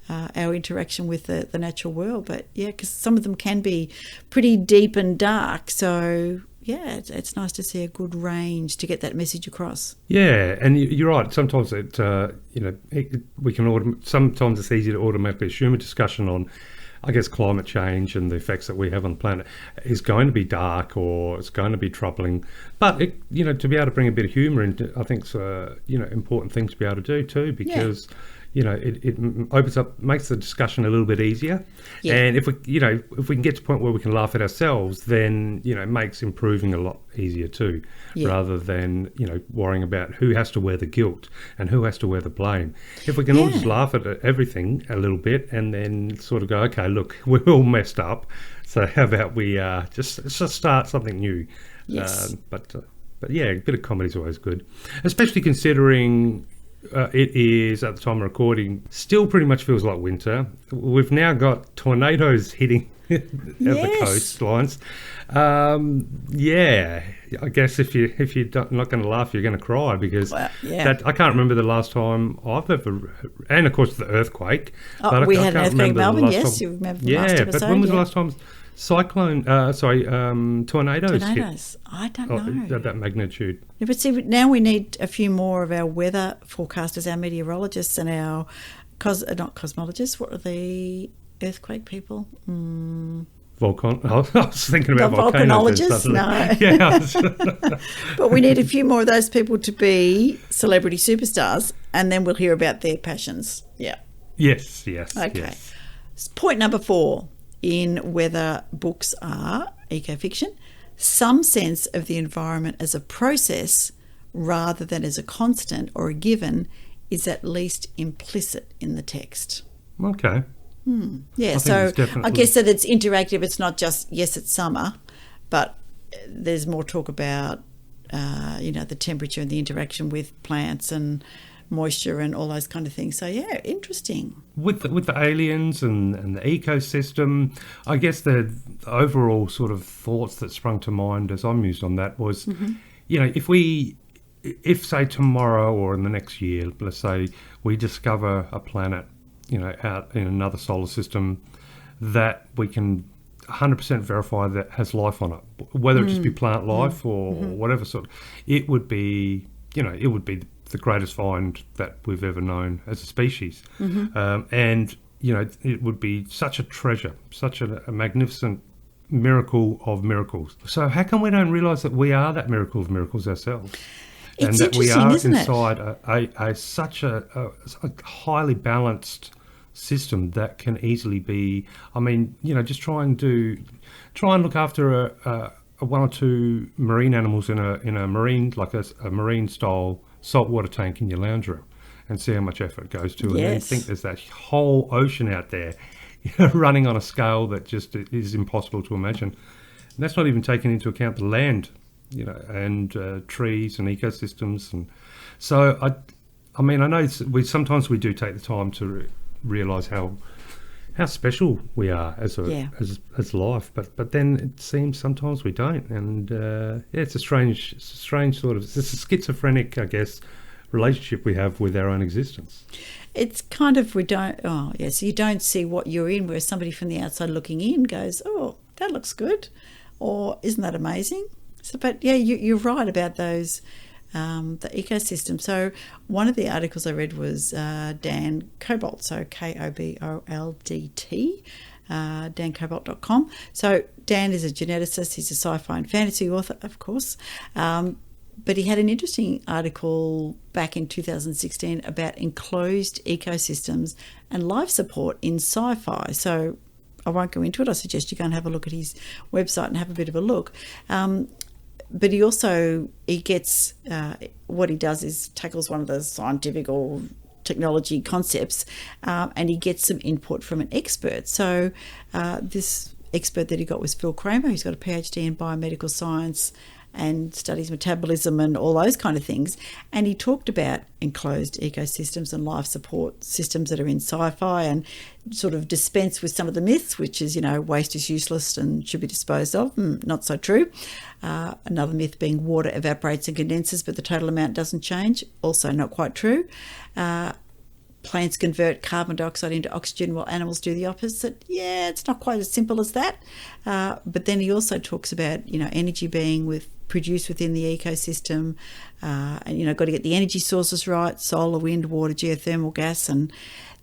our interaction with the natural world. But yeah, because some of them can be pretty deep and dark. So yeah, it's nice to see a good range to get that message across. Yeah, and you're right. Sometimes sometimes it's easy to automatically assume a discussion on, I guess, climate change and the effects that we have on the planet is going to be dark or it's going to be troubling. But to be able to bring a bit of humour into, I think, is important thing to be able to do too, because it opens up, makes the discussion a little bit easier. Yeah. And if we can get to a point where we can laugh at ourselves, then it makes improving a lot easier too, rather than worrying about who has to wear the guilt and who has to wear the blame. If we can all just laugh at everything a little bit and then sort of go, okay, look, we're all messed up, so how about we just start something new? Yes. But yeah, a bit of comedy is always good, especially considering it is, at the time of recording, still pretty much feels like winter. We've now got tornadoes hitting at the coastlines. I guess if you're not going to laugh, you're going to cry, because I can't remember the last time I've ever, and of course the earthquake. But we had an earthquake in Melbourne. Yes, you remember the last episode. But when was the last time tornadoes Tornadoes. I don't know. That magnitude. Yeah, but see, now we need a few more of our weather forecasters, our meteorologists, and our not cosmologists. What are the earthquake people? I was thinking about volcanologists. No. Yeah. But we need a few more of those people to be celebrity superstars, and then we'll hear about their passions. Yeah. Yes. Okay. Yes. Point number 4. In whether books are eco-fiction, some sense of the environment as a process rather than as a constant or a given is at least implicit in the text. Okay. Yeah, so I guess that it's interactive. It's not just, yes, it's summer, but there's more talk about, the temperature and the interaction with plants and moisture and all those kind of things. So yeah, interesting. With the aliens and the ecosystem, I guess the overall sort of thoughts that sprung to mind as I mused on that was, if say tomorrow or in the next year, let's say we discover a planet, out in another solar system that we can 100% verify that has life on it, whether it just be plant life or whatever sort. It would be, it would be the greatest find that we've ever known as a species. And, it would be such a treasure, such a magnificent miracle of miracles. So how come we don't realise that we are that miracle of miracles ourselves? It's and that we are interesting, isn't inside such a highly balanced system that can easily be, just try and look after a one or two marine animals in a marine, like a marine style saltwater tank in your lounge room, and see how much effort goes to it. And you think there's that whole ocean out there running on a scale that just is impossible to imagine. And that's not even taking into account the land, and trees and ecosystems. And so I know sometimes we do take the time to realise how special we are as life, but then it seems sometimes we don't, and it's a strange sort of, it's a schizophrenic, I guess, relationship we have with our own existence. It's kind of, so you don't see what you're in, whereas somebody from the outside looking in goes, oh, that looks good, or isn't that amazing? So, but yeah, you're right about those, the ecosystem. So one of the articles I read was Dan Cobalt, so Koboldt, dancobalt.com. So Dan is a geneticist, he's a sci-fi and fantasy author, of course, but he had an interesting article back in 2016 about enclosed ecosystems and life support in sci-fi. So I won't go into it. I suggest you go and have a look at his website and have a bit of a look. But he gets, what he does is tackles one of the scientific or technology concepts, and he gets some input from an expert. So this expert that he got was Phil Kramer. He's got a PhD in biomedical science and studies metabolism and all those kind of things. And he talked about enclosed ecosystems and life support systems that are in sci-fi, and sort of dispense with some of the myths, which is, waste is useless and should be disposed of. Not so true. Another myth being water evaporates and condenses, but the total amount doesn't change. Also not quite true. Plants convert carbon dioxide into oxygen while animals do the opposite. Yeah, it's not quite as simple as that. But then he also talks about, energy being produced within the ecosystem, and, got to get the energy sources right: solar, wind, water, geothermal, gas, and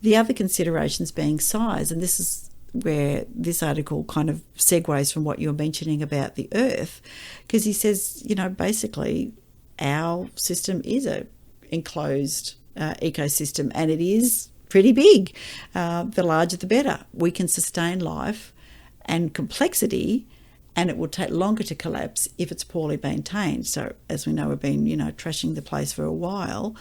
the other considerations being size. And this is where this article kind of segues from what you were mentioning about the Earth, because he says, basically our system is a enclosed ecosystem, and it is pretty big. The larger the better. We can sustain life and complexity, and it will take longer to collapse if it's poorly maintained. So as we know, we've been, trashing the place for a while,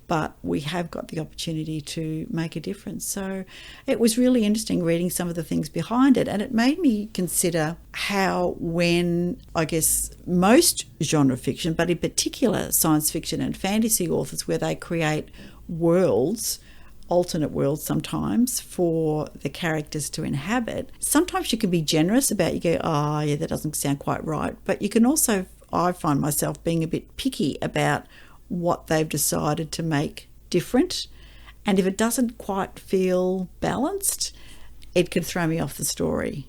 but we have got the opportunity to make a difference. So it was really interesting reading some of the things behind it, and it made me consider how, when I guess most genre fiction, but in particular science fiction and fantasy authors, where they create worlds, alternate worlds sometimes, for the characters to inhabit, sometimes you can be generous about, you go, oh yeah, that doesn't sound quite right, but you can also, I find myself being a bit picky about what they've decided to make different, and if it doesn't quite feel balanced, it can throw me off the story.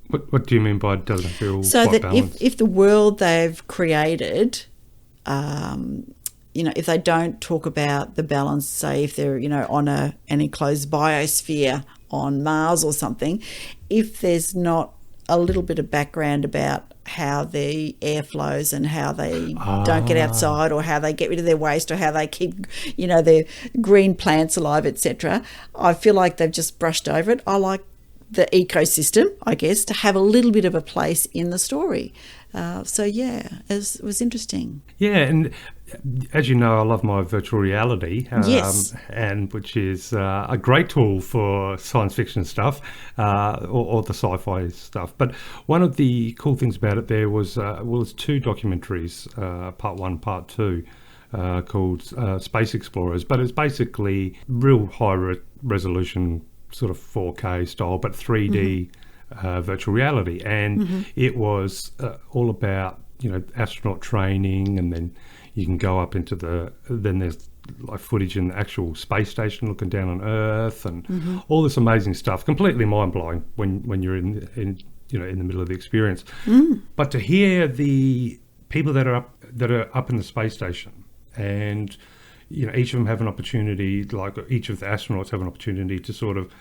What do you mean by it doesn't feel so quite that balanced? if the world they've created, if they don't talk about the balance, say if they're, on an enclosed biosphere on Mars or something, if there's not a little bit of background about how the air flows and how they don't get outside, or how they get rid of their waste, or how they keep, their green plants alive, etc., I feel like they've just brushed over it. I like the ecosystem, I guess, to have a little bit of a place in the story. So yeah, it was interesting. Yeah, and as you know, I love my virtual reality, Yes. and which is a great tool for science fiction stuff, or the sci-fi stuff. But one of the cool things about it there was two documentaries, part 1, part 2, called Space Explorers. But it's basically real high resolution, sort of 4K style, but 3D. Virtual reality, and it was all about astronaut training, and then you can go up into then there's like footage in the actual space station looking down on Earth, and all this amazing stuff. Completely mind blowing when you're in the middle of the experience. But to hear the people that are up in the space station, and each of them have an opportunity, like each of the astronauts have an opportunity to sort of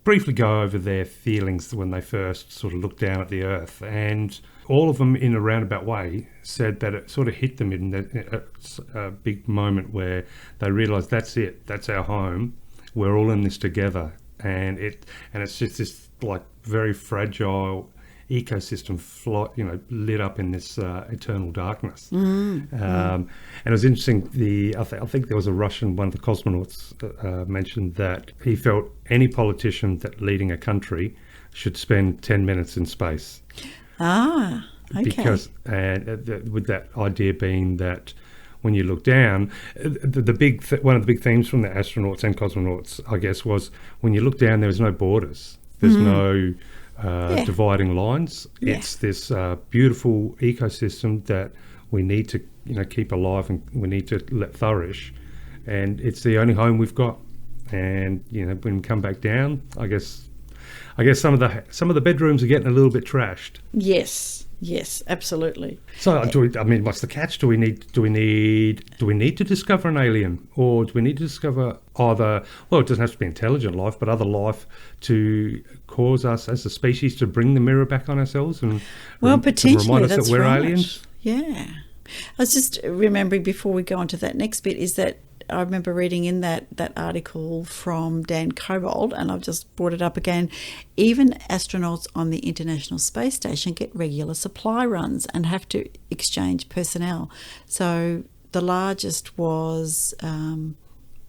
briefly go over their feelings when they first sort of looked down at the Earth, and all of them in a roundabout way said that it sort of hit them in a big moment where they realised that's it, that's our home, we're all in this together, and it's just this like very fragile ecosystem lit up in this eternal darkness. And it was interesting, I think there was a Russian, one of the cosmonauts mentioned that he felt any politician that leading a country should spend 10 minutes in space. Okay. Because with that idea being that when you look down, one of the big themes from the astronauts and cosmonauts, I guess, was when you look down, there's no borders. There's no dividing lines. Yeah. It's this beautiful ecosystem that we need to keep alive, and we need to let flourish, and it's the only home we've got. And when we come back down, I guess some of the bedrooms are getting a little bit trashed. Yes, absolutely. So, what's the catch? Do we need to discover an alien, or do we need to discover either? Well, it doesn't have to be intelligent life, but other life to cause us as a species to bring the mirror back on ourselves and potentially to remind us that's that we're right. aliens. Yeah, I was just remembering before we go on to that next bit is that I remember reading in that article from Dan Kobold, and I've just brought it up again, even astronauts on the International Space Station get regular supply runs and have to exchange personnel. So the largest was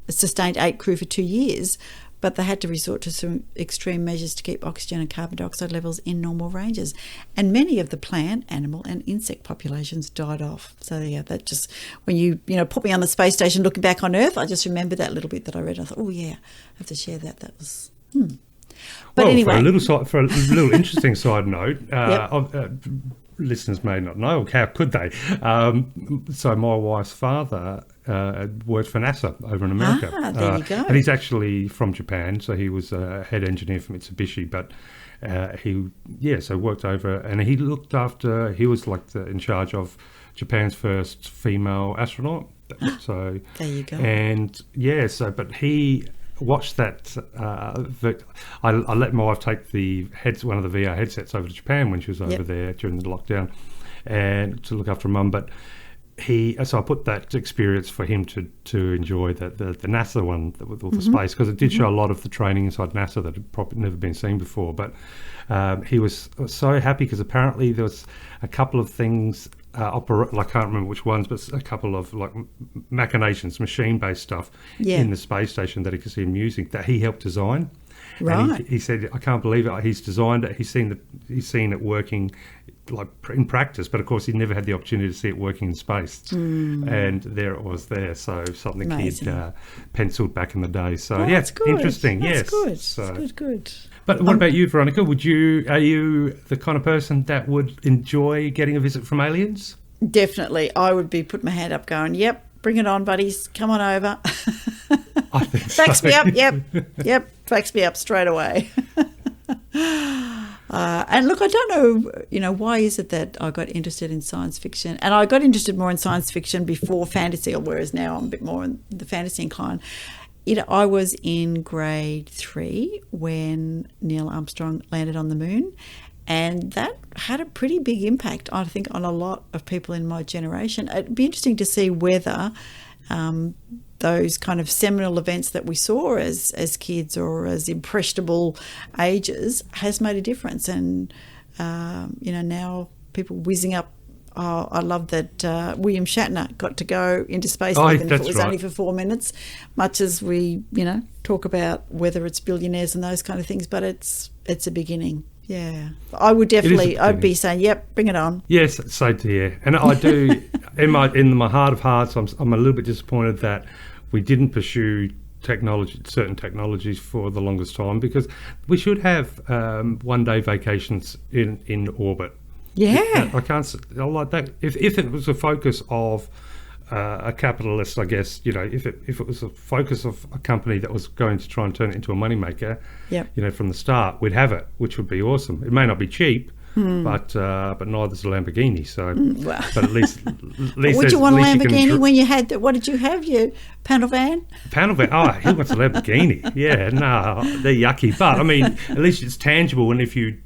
sustained 8 crew for 2 years, but they had to resort to some extreme measures to keep oxygen and carbon dioxide levels in normal ranges. And many of the plant, animal and insect populations died off. So yeah, that just, when you put me on the space station looking back on Earth, I just remembered that little bit that I read. I thought, oh yeah, I have to share that. That was... But anyway. For a little interesting side note, listeners may not know, how could they? So my wife's father worked for NASA over in America. There you go. And he's actually from Japan, so he was a head engineer for Mitsubishi, but so worked over, and he was like in charge of Japan's first female astronaut. So there you go. And but he watched that. I let my wife take one of the VR headsets over to Japan when she was over there during the lockdown, and to look after Mum. But so I put that experience for him to enjoy the NASA one with all the space, because it did show a lot of the training inside NASA that had probably never been seen before. But he was so happy because apparently there was a couple of things. I can't remember which ones, but a couple of like machinations, machine-based stuff in the space station that he could see him using that he helped design. Right. And he said, "I can't believe it. He's designed it. He's seen it working, like in practice, but of course he never had the opportunity to see it working in space. And there it was there. So something he'd penciled back in the day. So that's good. Interesting. That's good. That's good. But what about you, Veronica? Are you the kind of person that would enjoy getting a visit from aliens? Definitely. I would be putting my hand up going, yep, bring it on, buddies. Come on over. I think so. Fax me up. Yep. Fax me up straight away. And look, I don't know, why is it that I got interested in science fiction? And I got interested more in science fiction before fantasy, whereas now I'm a bit more in the fantasy incline. I was in grade 3 when Neil Armstrong landed on the moon, and that had a pretty big impact, I think, on a lot of people in my generation. It'd be interesting to see whether those kind of seminal events that we saw as kids or as impressionable ages has made a difference. And, now people whizzing up. Oh, I love that William Shatner got to go into space, even if it was only for 4 minutes, much as we, talk about whether it's billionaires and those kind of things, but it's a beginning. Yeah. I would definitely, I'd be saying, yep, bring it on. Yes, same to you. And I do, in my heart of hearts, I'm a little bit disappointed that we didn't pursue certain technologies for the longest time, because we should have one-day vacations in orbit. Yeah. I like that. If it was a focus of a capitalist, I guess, if it was a focus of a company that was going to try and turn it into a moneymaker, from the start, we'd have it, which would be awesome. It may not be cheap, but neither's a Lamborghini. So, but at least would you want a Lamborghini when you had that? What did you have? Your panel van? Panel van. Oh, who wants a Lamborghini? Yeah, no, they're yucky. But I mean, at least it's tangible, and if you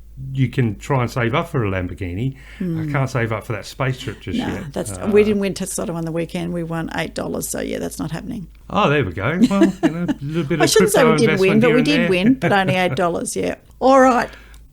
can try and save up for a Lamborghini. I can't save up for that space trip just yet. We didn't win Tesla on the weekend. We won $8, so that's not happening. Oh, there we go. Well, a little bit of I shouldn't say we didn't win, but we did there. win, but only $8, yeah. All right.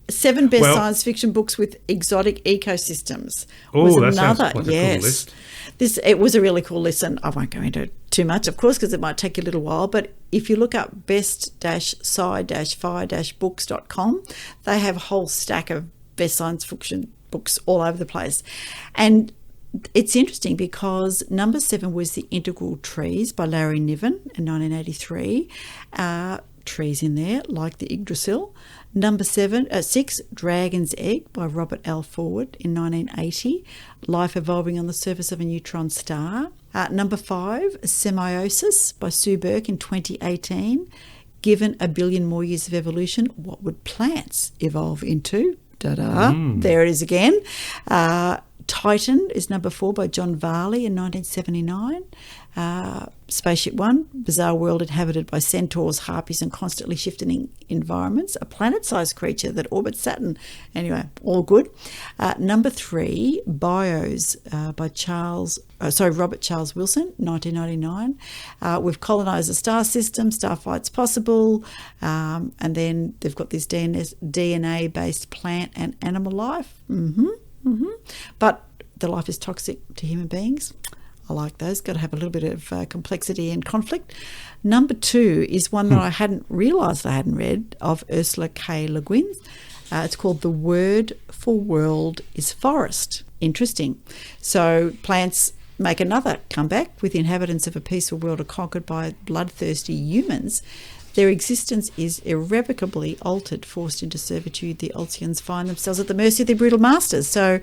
7 best science fiction books with exotic ecosystems. Oh, that sounds like a cool list. It was a really cool list, and I won't go into it too much, of course, because it might take a little while, but if you look up best-sci-fi-books.com, they have a whole stack of best science fiction books all over the place. And it's interesting because number 7 was The Integral Trees by Larry Niven in 1983. Trees in there, like the Yggdrasil. Number 6, Dragon's Egg by Robert L. Forward in 1980. Life Evolving on the Surface of a Neutron Star. Number 5, Semiosis by Sue Burke in 2018. Given a billion more years of evolution, what would plants evolve into? There it is again. Titan is number 4 by John Varley in 1979. Spaceship One, bizarre world inhabited by centaurs, harpies and constantly shifting environments. A planet-sized creature that orbits Saturn. Anyway, all good. Number 3, Bios by Robert Charles Wilson, 1999. We've colonised the star system, starflight's possible, and then they've got this DNA-based plant and animal life. But the life is toxic to human beings. I like those. Got to have a little bit of complexity and conflict. Number 2 is one that I hadn't realised I hadn't read, of Ursula K. Le Guin. It's called The Word for World is Forest. Interesting. So plants make another comeback, with the inhabitants of a peaceful world are conquered by bloodthirsty humans. Their existence is irrevocably altered, forced into servitude. The Ultians find themselves at the mercy of their brutal masters. So,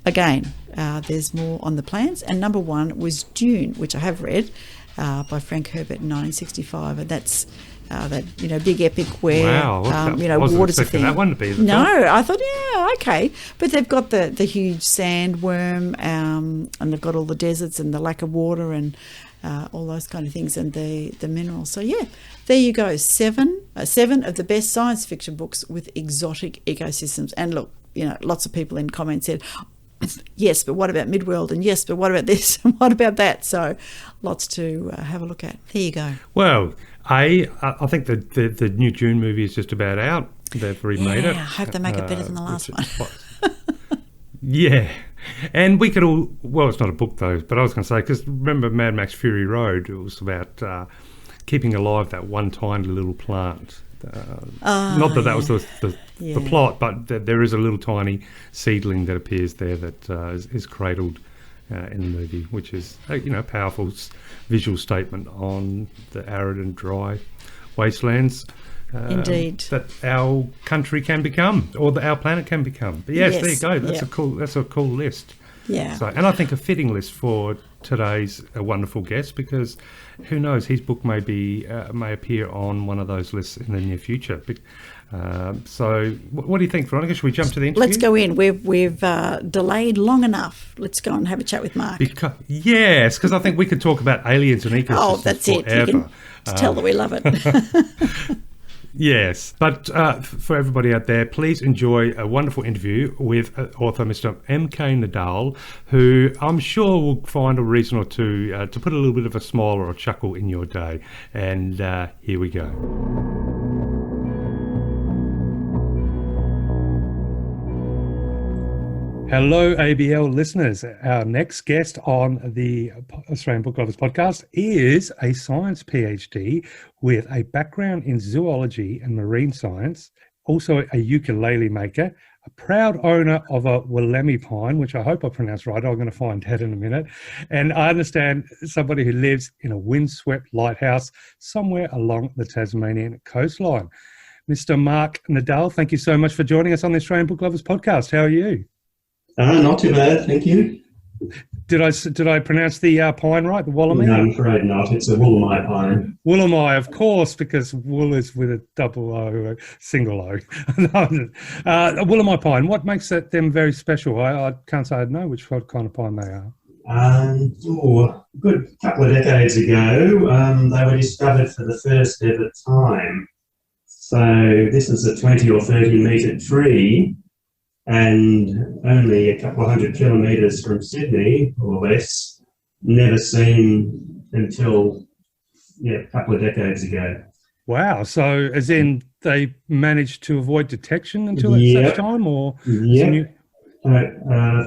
again, there's more on the plants. And number 1 was Dune, which I have read, by Frank Herbert in 1965, and that's that big epic where water's a thing. That one to be the no, top. I thought okay, but they've got the huge sandworm, and they've got all the deserts and the lack of water and all those kind of things, and the minerals. So there you go, 7 of the best science fiction books with exotic ecosystems. And look, lots of people in comments said, yes, but what about Midworld? And yes, but what about this? And what about that? So lots to have a look at. There you go. Well, I think the new Dune movie is just about out. They've remade it. I hope they make it better than the last one. Yeah. And we could all, well, it's not a book though, but I was going to say, because remember Mad Max Fury Road, it was about keeping alive that one tiny little plant. Not that was the plot, but there is a little tiny seedling that appears there that is cradled in the movie, which is a powerful visual statement on the arid and dry wastelands indeed that our country can become, or that our planet can become. But yes, there you go. That's a cool list. Yeah. So, and I think a fitting list for today's wonderful guest, because who knows, his book may appear on one of those lists in the near future. So what do you think, Veronica? Should we jump to the interview? Let's go in. We've delayed long enough. Let's go and have a chat with Mark. Because I think we could talk about aliens and ecosystems Oh, that's forever. it. You can tell that we love it. Yes, but for everybody out there, please enjoy a wonderful interview with author Mr. M.K. Nadall, who I'm sure will find a reason or two to put a little bit of a smile or a chuckle in your day. And here we go. Hello, ABL listeners. Our next guest on the Australian Book Lovers podcast is a science PhD with a background in zoology and marine science, also a ukulele maker, a proud owner of a Willamette pine, which I hope I pronounced right. I'm going to find that in a minute. And I understand somebody who lives in a windswept lighthouse somewhere along the Tasmanian coastline. Mr. Mark Nadall, thank you so much for joining us on the Australian Book Lovers podcast. How are you? Not too bad, thank you. Did I pronounce the pine right? The Wollemi? No, I'm afraid not. It's a Wollemi pine. Wollemi, of course, because wool is with a double O, a single O. Wollemi pine. What makes them very special? I can't say I know which kind of pine they are. A good couple of decades ago, they were discovered for the first ever time. So this is a 20 or 30 metre tree, and only a couple of 100 kilometres from Sydney or less, never seen until a couple of decades ago. Wow! So, as in, they managed to avoid detection until such time, or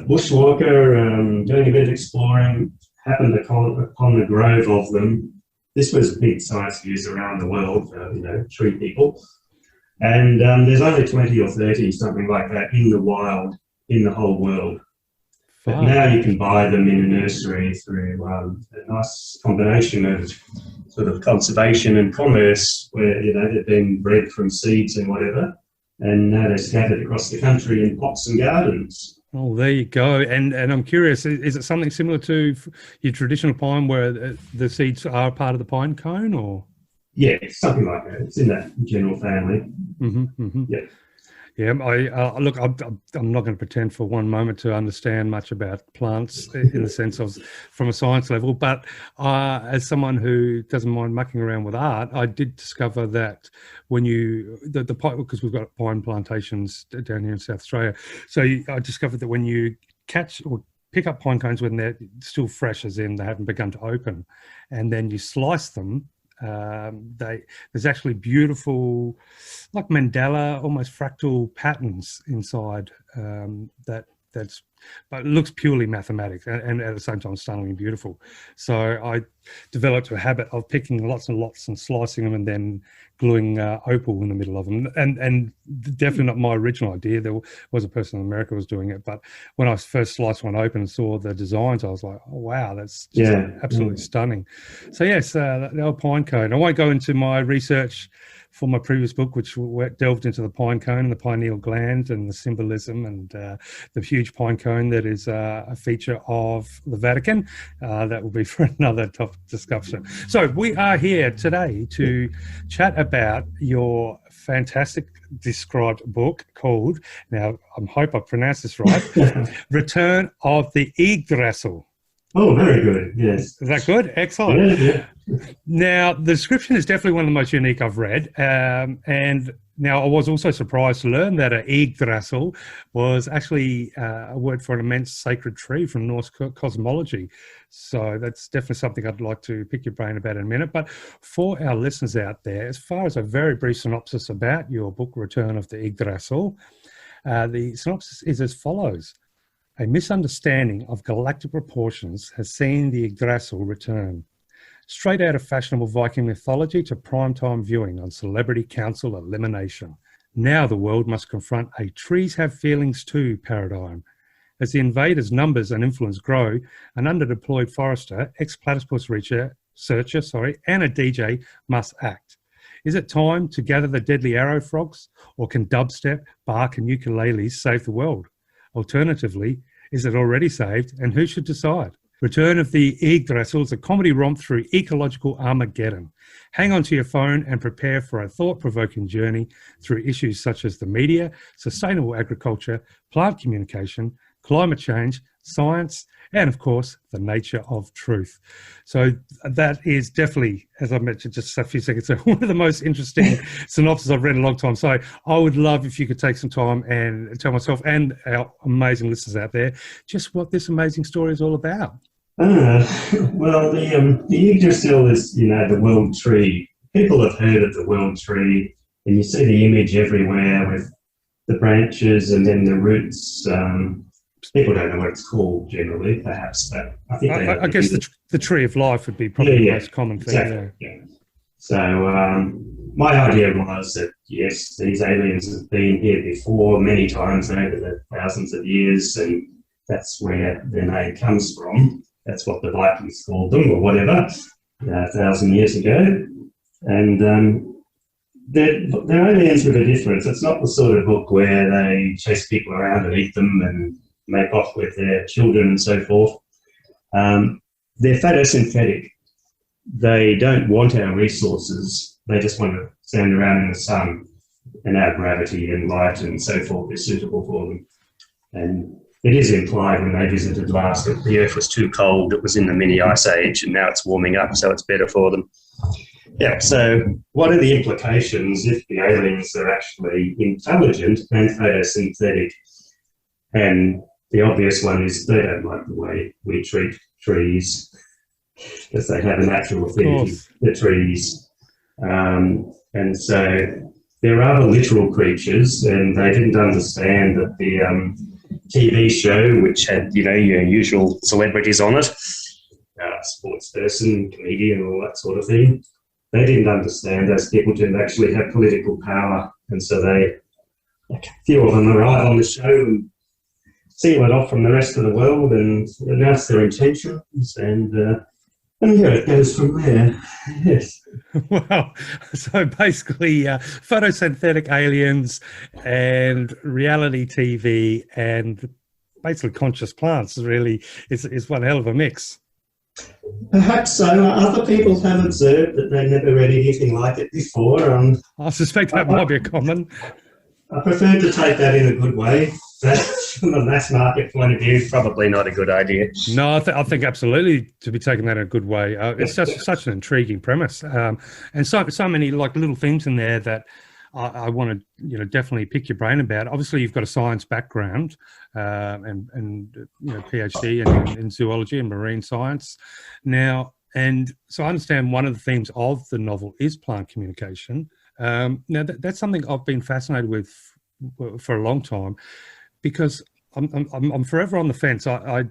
bushwalker doing a bit of exploring, happened upon the grove of them. This was big science views around the world, tree people. And there's only 20 or 30, something like that, in the wild, in the whole world. But now you can buy them in a nursery through a nice combination of sort of conservation and commerce, where, they've been bred from seeds and whatever, and now they're scattered across the country in pots and gardens. Oh, there you go. And I'm curious, is it something similar to your traditional pine where the seeds are part of the pine cone, or? Yeah, something like that. It's in that general family. Mm-hmm, mm-hmm. Yeah. Yeah, look, I'm not going to pretend for one moment to understand much about plants in the sense of from a science level, but as someone who doesn't mind mucking around with art, I did discover that when the pine, because we've got pine plantations down here in South Australia, so I discovered that when you catch or pick up pine cones when they're still fresh, as in they haven't begun to open, and then you slice them, there's actually beautiful, like mandala, almost fractal patterns inside but it looks purely mathematics and at the same time stunningly beautiful. So I developed a habit of picking lots and lots and slicing them and then gluing opal in the middle of them. And definitely not my original idea. There was a person in America who was doing it. But when I first sliced one open and saw the designs, I was like, oh, wow, that's just absolutely stunning. So yes, the old pine cone. I won't go into my research for my previous book, which delved into the pine cone and the pineal gland and the symbolism and the huge pine cone that is a feature of the Vatican. That will be for another topic discussion. So we are here today to chat about your fantastic described book called, now I hope I pronounced this right, Return of the Yggdrasil. Oh, very good. Yes. Is that good? Excellent. Yeah. Now, the description is definitely one of the most unique I've read. And now I was also surprised to learn that an Yggdrasil was actually a word for an immense sacred tree from Norse cosmology. So that's definitely something I'd like to pick your brain about in a minute. But for our listeners out there, as far as a very brief synopsis about your book, Return of the Yggdrasil, the synopsis is as follows. A misunderstanding of galactic proportions has seen the Yggdrasil return. Straight out of fashionable Viking mythology to primetime viewing on Celebrity Council elimination. Now the world must confront a trees have feelings too paradigm. As the invaders' numbers and influence grow, an underdeployed forester, ex-platypus searcher, and a DJ must act. Is it time to gather the deadly arrow frogs, or can dubstep, bark and ukuleles save the world? Alternatively, is it already saved, and who should decide? Return of the Yggdrasil is a comedy romp through ecological Armageddon. Hang on to your phone and prepare for a thought-provoking journey through issues such as the media, sustainable agriculture, plant communication, climate change, science, and of course, the nature of truth. So that is definitely, as I mentioned just a few seconds ago, one of the most interesting synopses I've read in a long time. So I would love if you could take some time and tell myself and our amazing listeners out there just what this amazing story is all about. Well, the Yggdrasil is, the world tree. People have heard of the world tree, and you see the image everywhere with the branches and then the roots. People don't know what it's called generally, perhaps, but I think I guess the tree of life would be probably the most common thing. Exactly, yeah. So my idea was that, yes, these aliens have been here before many times over the thousands of years, and that's where their name comes from. That's what the Vikings called them, or whatever, 1,000 years ago. And they're aliens with a difference. It's not the sort of book where they chase people around and eat them and make off with their children and so forth. They're photosynthetic. They don't want our resources. They just want to stand around in the sun, and our gravity and light and so forth is suitable for them. And it is implied when they visited last that the Earth was too cold, it was in the mini ice age, and now it's warming up, so it's better for them. Yeah, so what are the implications if the aliens are actually intelligent and photosynthetic? And the obvious one is they don't like the way we treat trees, because they have a natural affinity for the trees. And so they're rather literal creatures, and they didn't understand that the TV show, which had, your usual celebrities on it, sports person, comedian, all that sort of thing, they didn't understand those people didn't actually have political power. And so a few of them arrive on the show and seal it off from the rest of the world and announce their intentions, and here it goes from there. Yes. Wow. So basically, photosynthetic aliens and reality TV and basically conscious plants really is one hell of a mix. Perhaps so. Other people have observed that they've never read anything like it before. I suspect that might be a common. I prefer to take that in a good way. But from a mass market point of view, probably not a good idea. No, I think absolutely to be taken that in a good way. It's such an intriguing premise, and so many like little themes in there that I want to definitely pick your brain about. Obviously, you've got a science background and PhD in zoology and marine science now, and so I understand one of the themes of the novel is plant communication. Now that's something I've been fascinated with for a long time, because I'm forever on the fence. I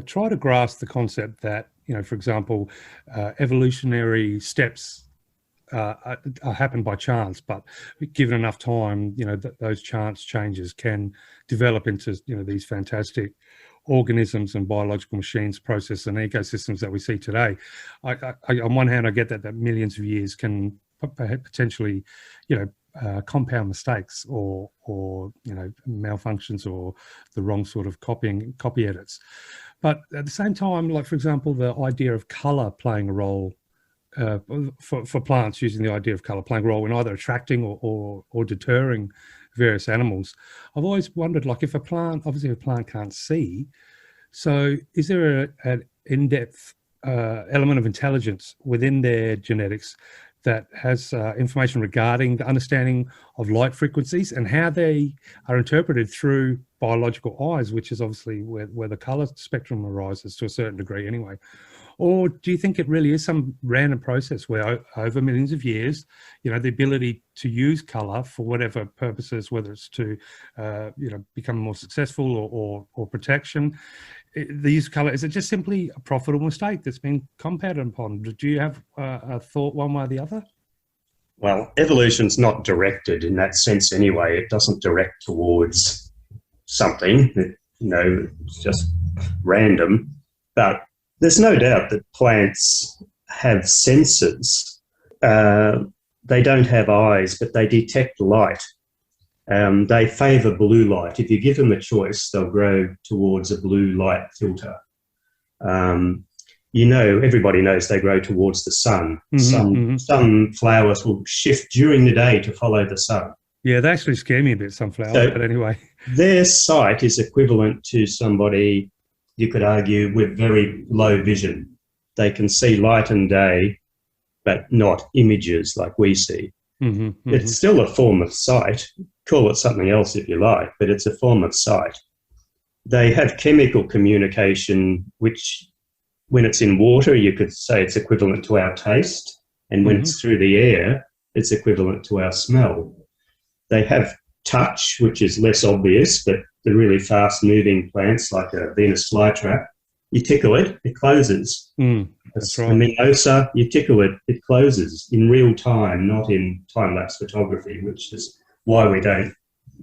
try to grasp the concept that, for example, evolutionary steps happen by chance, but given enough time, those chance changes can develop into these fantastic organisms and biological machines, processes and ecosystems that we see today. On one hand, I get that millions of years can potentially, compound mistakes or malfunctions or the wrong sort of copy edits. But at the same time, like for example, the idea of color playing a role for plants, using the idea of color playing a role in either attracting or deterring various animals. I've always wondered, like if a plant can't see, so is there an in-depth element of intelligence within their genetics that has information regarding the understanding of light frequencies and how they are interpreted through biological eyes, which is obviously where the color spectrum arises to a certain degree anyway? Or do you think it really is some random process where over millions of years, the ability to use color for whatever purposes, whether it's to, become more successful or protection, the use of color, is it just simply a profitable mistake that's been compounded upon? Do you have a thought one way or the other? Well, evolution's not directed in that sense anyway. It doesn't direct towards something that, it's just random. But there's no doubt that plants have senses. They don't have eyes, but they detect light. They favour blue light. If you give them a choice, they'll grow towards a blue light filter. Everybody knows they grow towards the sun. Some flowers will shift during the day to follow the sun. Yeah, they actually scare me a bit, some flowers, but anyway. Their sight is equivalent to somebody, you could argue, with very low vision. They can see light and day, but not images like we see. It's still a form of sight. Call it something else if you like, but it's a form of sight. They have chemical communication, which when it's in water, you could say it's equivalent to our taste. And when it's through the air, it's equivalent to our smell. They have touch, which is less obvious, but the really fast-moving plants like a Venus flytrap, you tickle it, it closes. That's right. A mimosa, you tickle it, it closes in real time, not in time-lapse photography, which is why we don't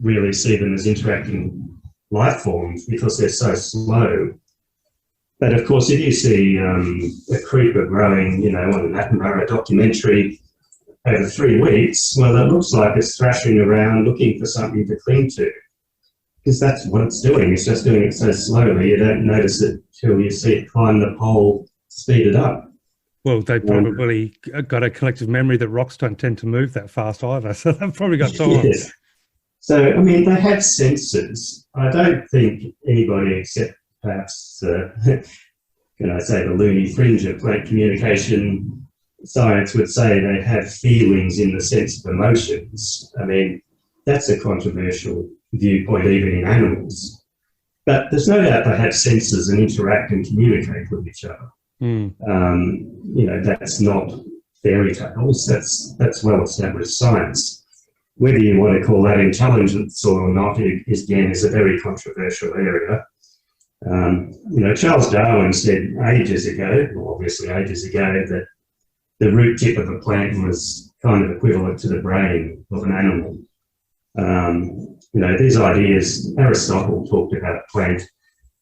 really see them as interacting life forms, because they're so slow. But of course, if you see a creeper growing, on an Attenborough documentary over 3 weeks, well, it looks like it's thrashing around looking for something to cling to. because that's what it's doing. It's just doing it so slowly you don't notice it till you see it climb the pole, speed it up. Well, they probably got a collective memory that rocks don't tend to move that fast either, so they've probably got time. Yes. So, I mean, they have sensors. I don't think anybody except perhaps, can I say, the loony fringe of plant communication science would say they have feelings in the sense of emotions. I mean, that's a controversial viewpoint even in animals. But there's no doubt they have sensors and interact and communicate with each other. That's not fairy tales. That's well-established science. Whether you want to call that intelligence or not, again, is a very controversial area. Charles Darwin said ages ago, that the root tip of a plant was kind of equivalent to the brain of an animal. These ideas, Aristotle talked about plant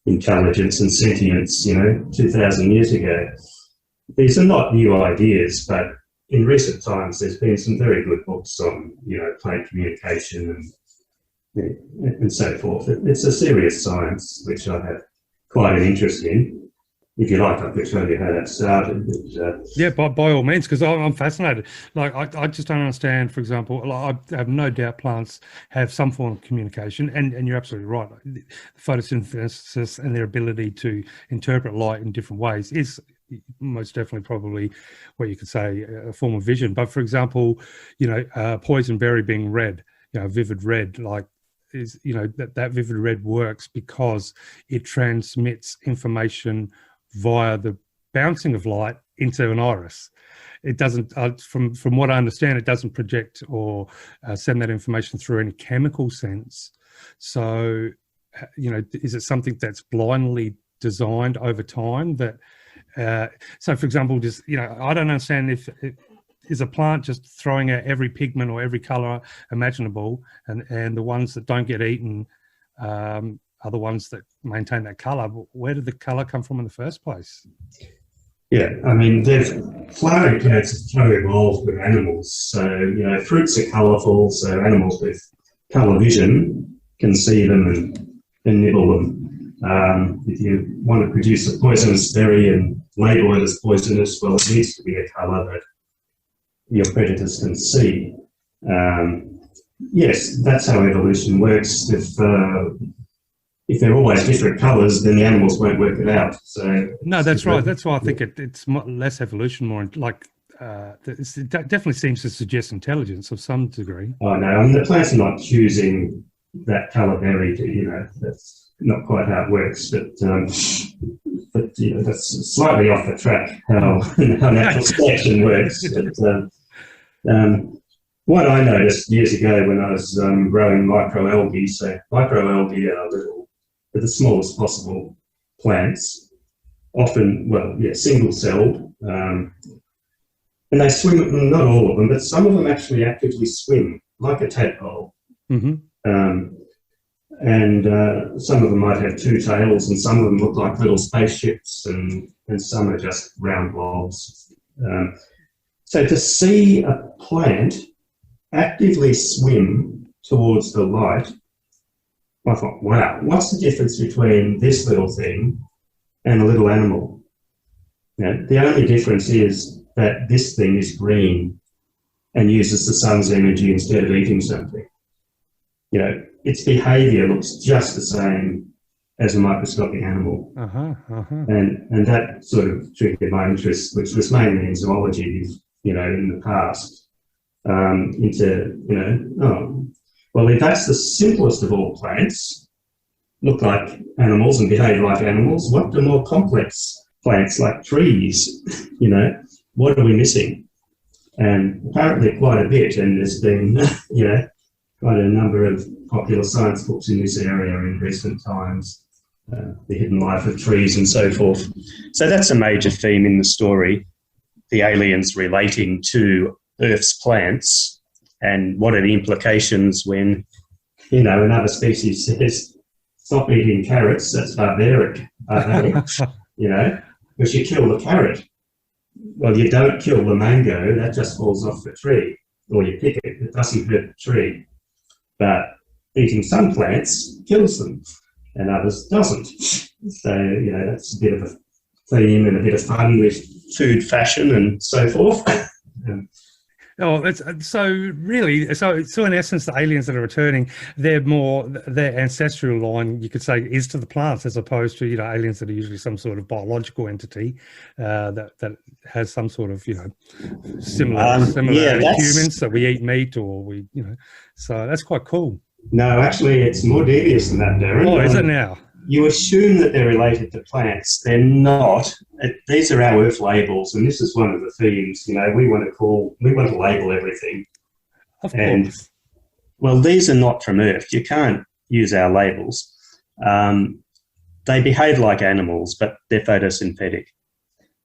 intelligence and sentience, 2,000 years ago. These are not new ideas, but in recent times there's been some very good books on, plant communication and so forth. It's a serious science, which I have quite an interest in. If you like, I could show you how that started. Yeah, by all means, because I'm fascinated. Like, I just don't understand, for example, I have no doubt plants have some form of communication, and you're absolutely right. Photosynthesis and their ability to interpret light in different ways is most definitely probably what you could say a form of vision. But for example, poison berry being red, vivid red, like, is that vivid red works because it transmits information via the bouncing of light into an iris. It doesn't, from what I understand, it doesn't project or send that information through any chemical sense. So, is it something that's blindly designed over time? That, so for example, just I don't understand if is a plant just throwing out every pigment or every color imaginable, and the ones that don't get eaten are the ones that maintain that colour. But where did the colour come from in the first place? Yeah, I mean, flowering plants have co-evolved with animals. So, fruits are colourful, so animals with colour vision can see them and nibble them. If you want to produce a poisonous berry and label it as poisonous, well, it needs to be a colour that your predators can see. Yes, that's how evolution works. If they're always different colours, then the animals won't work it out. So no, that's right. That's why I think it's less evolution, more like it definitely seems to suggest intelligence of some degree. Oh no, I mean, the plants are not choosing that colour berry to, that's not quite how it works. But that's slightly off the track how natural selection works. But, what I noticed years ago when I was growing microalgae, so microalgae are the smallest possible plants, often, single-celled, and they swim, not all of them, but some of them actually actively swim, like a tadpole. Mm-hmm. And some of them might have two tails, and some of them look like little spaceships, and some are just round blobs. So to see a plant actively swim towards the light, I thought, wow, what's the difference between this little thing and a little animal? The only difference is that this thing is green and uses the sun's energy instead of eating something. Its behaviour looks just the same as a microscopic animal. And that sort of triggered my interest, which was mainly in zoology, in the past, well, if that's the simplest of all plants, look like animals and behave like animals, what do more complex plants like trees, what are we missing? And apparently quite a bit, and there's been, quite a number of popular science books in this area in recent times, The Hidden Life of Trees and so forth. So that's a major theme in the story, the aliens relating to Earth's plants. And what are the implications when, another species says, stop eating carrots, that's barbaric, because you kill the carrot. Well, you don't kill the mango, that just falls off the tree. Or you pick it, it doesn't hurt the tree. But eating some plants kills them and others doesn't. So, that's a bit of a theme and a bit of fun with food fashion and so forth. Oh, it's so really. So in essence, the aliens that are returning, their ancestral line, you could say, is to the plants, as opposed to aliens that are usually some sort of biological entity that has some sort of similar to humans. So we eat meat, or we So that's quite cool. No, actually, it's more devious than that, Darren. Oh, is it now? You assume that they're related to plants. They're not. These are our Earth labels, and this is one of the themes. We want to label everything. Of course. Well, these are not from Earth. You can't use our labels. They behave like animals, but they're photosynthetic.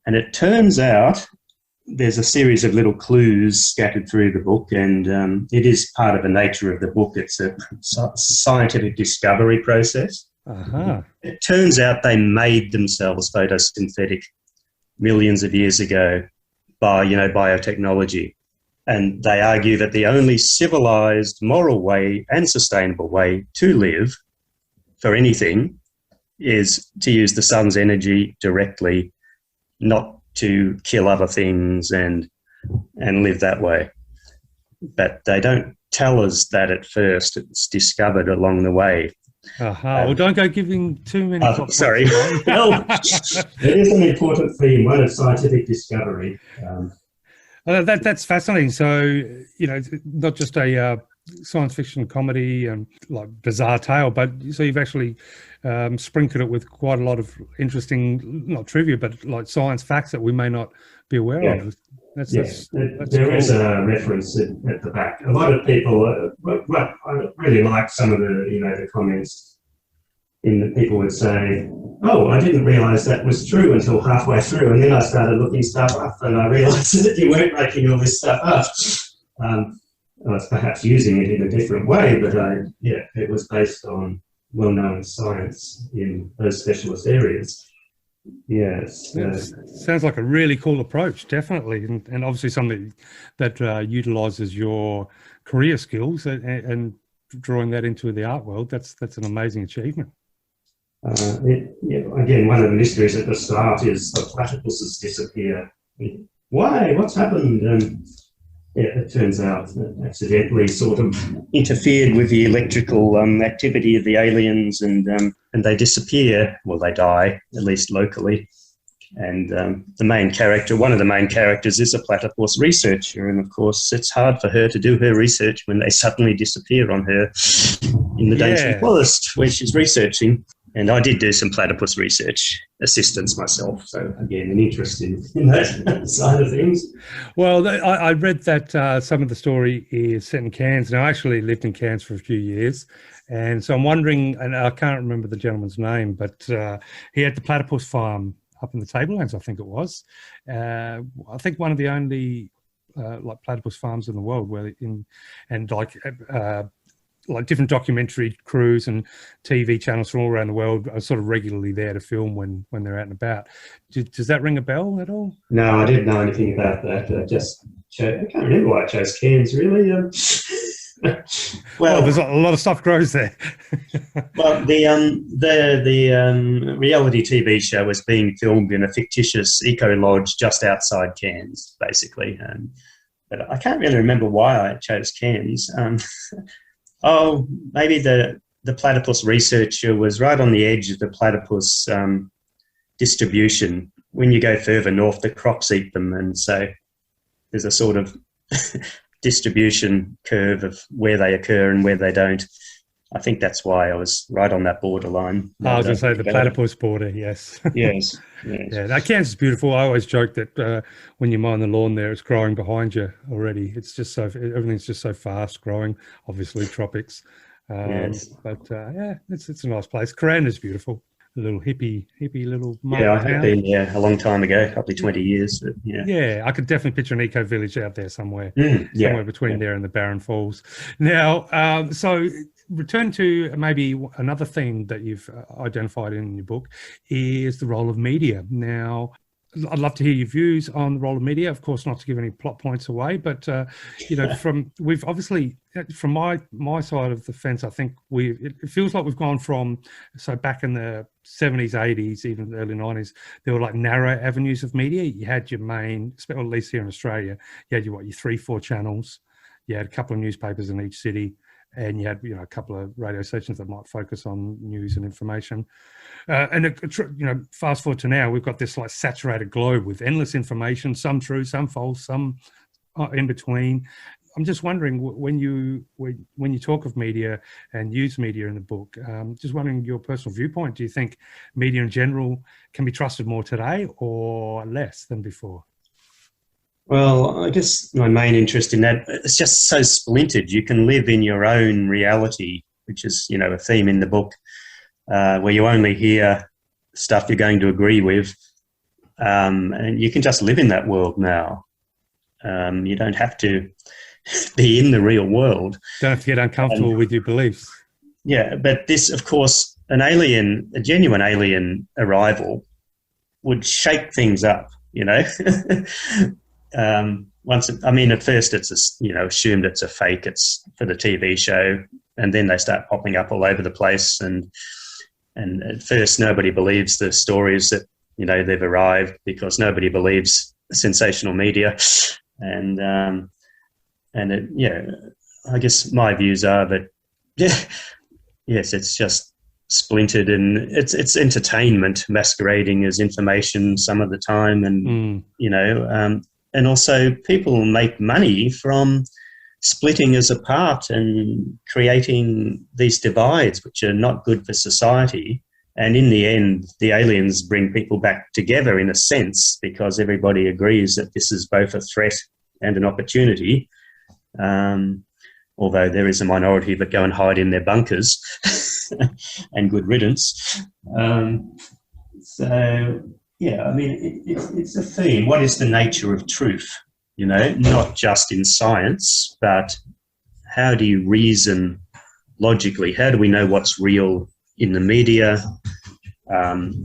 And it turns out there's a series of little clues scattered through the book, and it is part of the nature of the book. It's a scientific discovery process. Uh-huh. It turns out they made themselves photosynthetic millions of years ago by, biotechnology. And they argue that the only civilized, moral way and sustainable way to live for anything is to use the sun's energy directly, not to kill other things and live that way. But they don't tell us that at first. It's discovered along the way. Well, don't go giving too many. Sorry. No, it is an important theme, one of scientific discovery. That's fascinating. So, not just a science fiction comedy and like bizarre tale, but so you've actually sprinkled it with quite a lot of interesting, not trivia, but like science facts that we may not be aware of. That's there cool. is a reference at the back. A lot of people, I really like some of the comments in that people would say, "Oh, I didn't realise that was true until halfway through, and then I started looking stuff up, and I realised that you weren't making all this stuff up." I was perhaps using it in a different way, but it was based on well-known science in those specialist areas. Yes. Sounds like a really cool approach, definitely. And obviously something that utilises your career skills and drawing that into the art world. That's an amazing achievement. Again, one of the mysteries at the start is the platypuses disappear. Why? What's happened? It turns out that accidentally sort of interfered with the electrical activity of the aliens, and they disappear. Well, they die, at least locally. And one of the main characters is a platypus researcher, and of course it's hard for her to do her research when they suddenly disappear on her in the Daintree forest where she's researching. And I did do some platypus research assistance myself. So, again, an interest in that side of things. Well, I read that some of the story is set in Cairns. Now, I actually lived in Cairns for a few years. And so I'm wondering, and I can't remember the gentleman's name, but he had the platypus farm up in the Tablelands, I think it was. I think one of the only platypus farms in the world like different documentary crews and TV channels from all around the world are sort of regularly there to film when they're out and about. Does that ring a bell at all? No, I didn't know anything about that. I can't remember why I chose Cairns, really. Well, there's a lot of stuff grows there. Well, the reality TV show was being filmed in a fictitious eco lodge just outside Cairns, basically. But I can't really remember why I chose Cairns. Maybe the platypus researcher was right on the edge of the platypus distribution. When you go further north, the crocs eat them, and so there's a sort of distribution curve of where they occur and where they don't. I think that's why I was right on that borderline. I was going to say the platypus border, yes. Yes. Yeah, that Cairns is beautiful. I always joke that when you mow the lawn there, it's growing behind you already. It's just everything's just so fast growing, obviously tropics. Yes. But it's a nice place. Coran is beautiful. A little hippie little town. I have been a long time ago, probably 20 years. But yeah, I could definitely picture an eco village out there somewhere, somewhere between there and the Barron Falls. Now, so return to maybe another theme that you've identified in your book is the role of media. Now, I'd love to hear your views on the role of media. Of course, not to give any plot points away, but we've obviously, from my side of the fence, I think it feels like we've gone from, so back in the 70s, 80s, even the early 90s, there were like narrow avenues of media. You had your main, at least here in Australia, you had your 3-4 channels. You had a couple of newspapers in each city, and you had a couple of radio stations that might focus on news and information. Fast forward to now, we've got this like saturated globe with endless information, some true, some false, some in between. I'm just wondering, when you talk of media and use media in the book, just wondering your personal viewpoint. Do you think media in general can be trusted more today or less than before? Well, I guess my main interest in that, it's just so splintered. You can live in your own reality, which is, a theme in the book, where you only hear stuff you're going to agree with, and you can just live in that world now. You don't have to be in the real world. Don't have to get uncomfortable with your beliefs. Yeah, but this, of course, a genuine alien arrival would shake things up, at first it's assumed it's a fake, it's for the TV show, and then they start popping up all over the place, and at first nobody believes the stories that they've arrived, because nobody believes sensational media, and I guess my views are that yes, it's just splintered, and it's entertainment masquerading as information some of the time, and and also people make money from splitting us apart and creating these divides, which are not good for society. And in the end, the aliens bring people back together in a sense, because everybody agrees that this is both a threat and an opportunity. Although there is a minority that go and hide in their bunkers, and good riddance. It's a theme. What is the nature of truth? Not just in science, but how do you reason logically? How do we know what's real in the media? And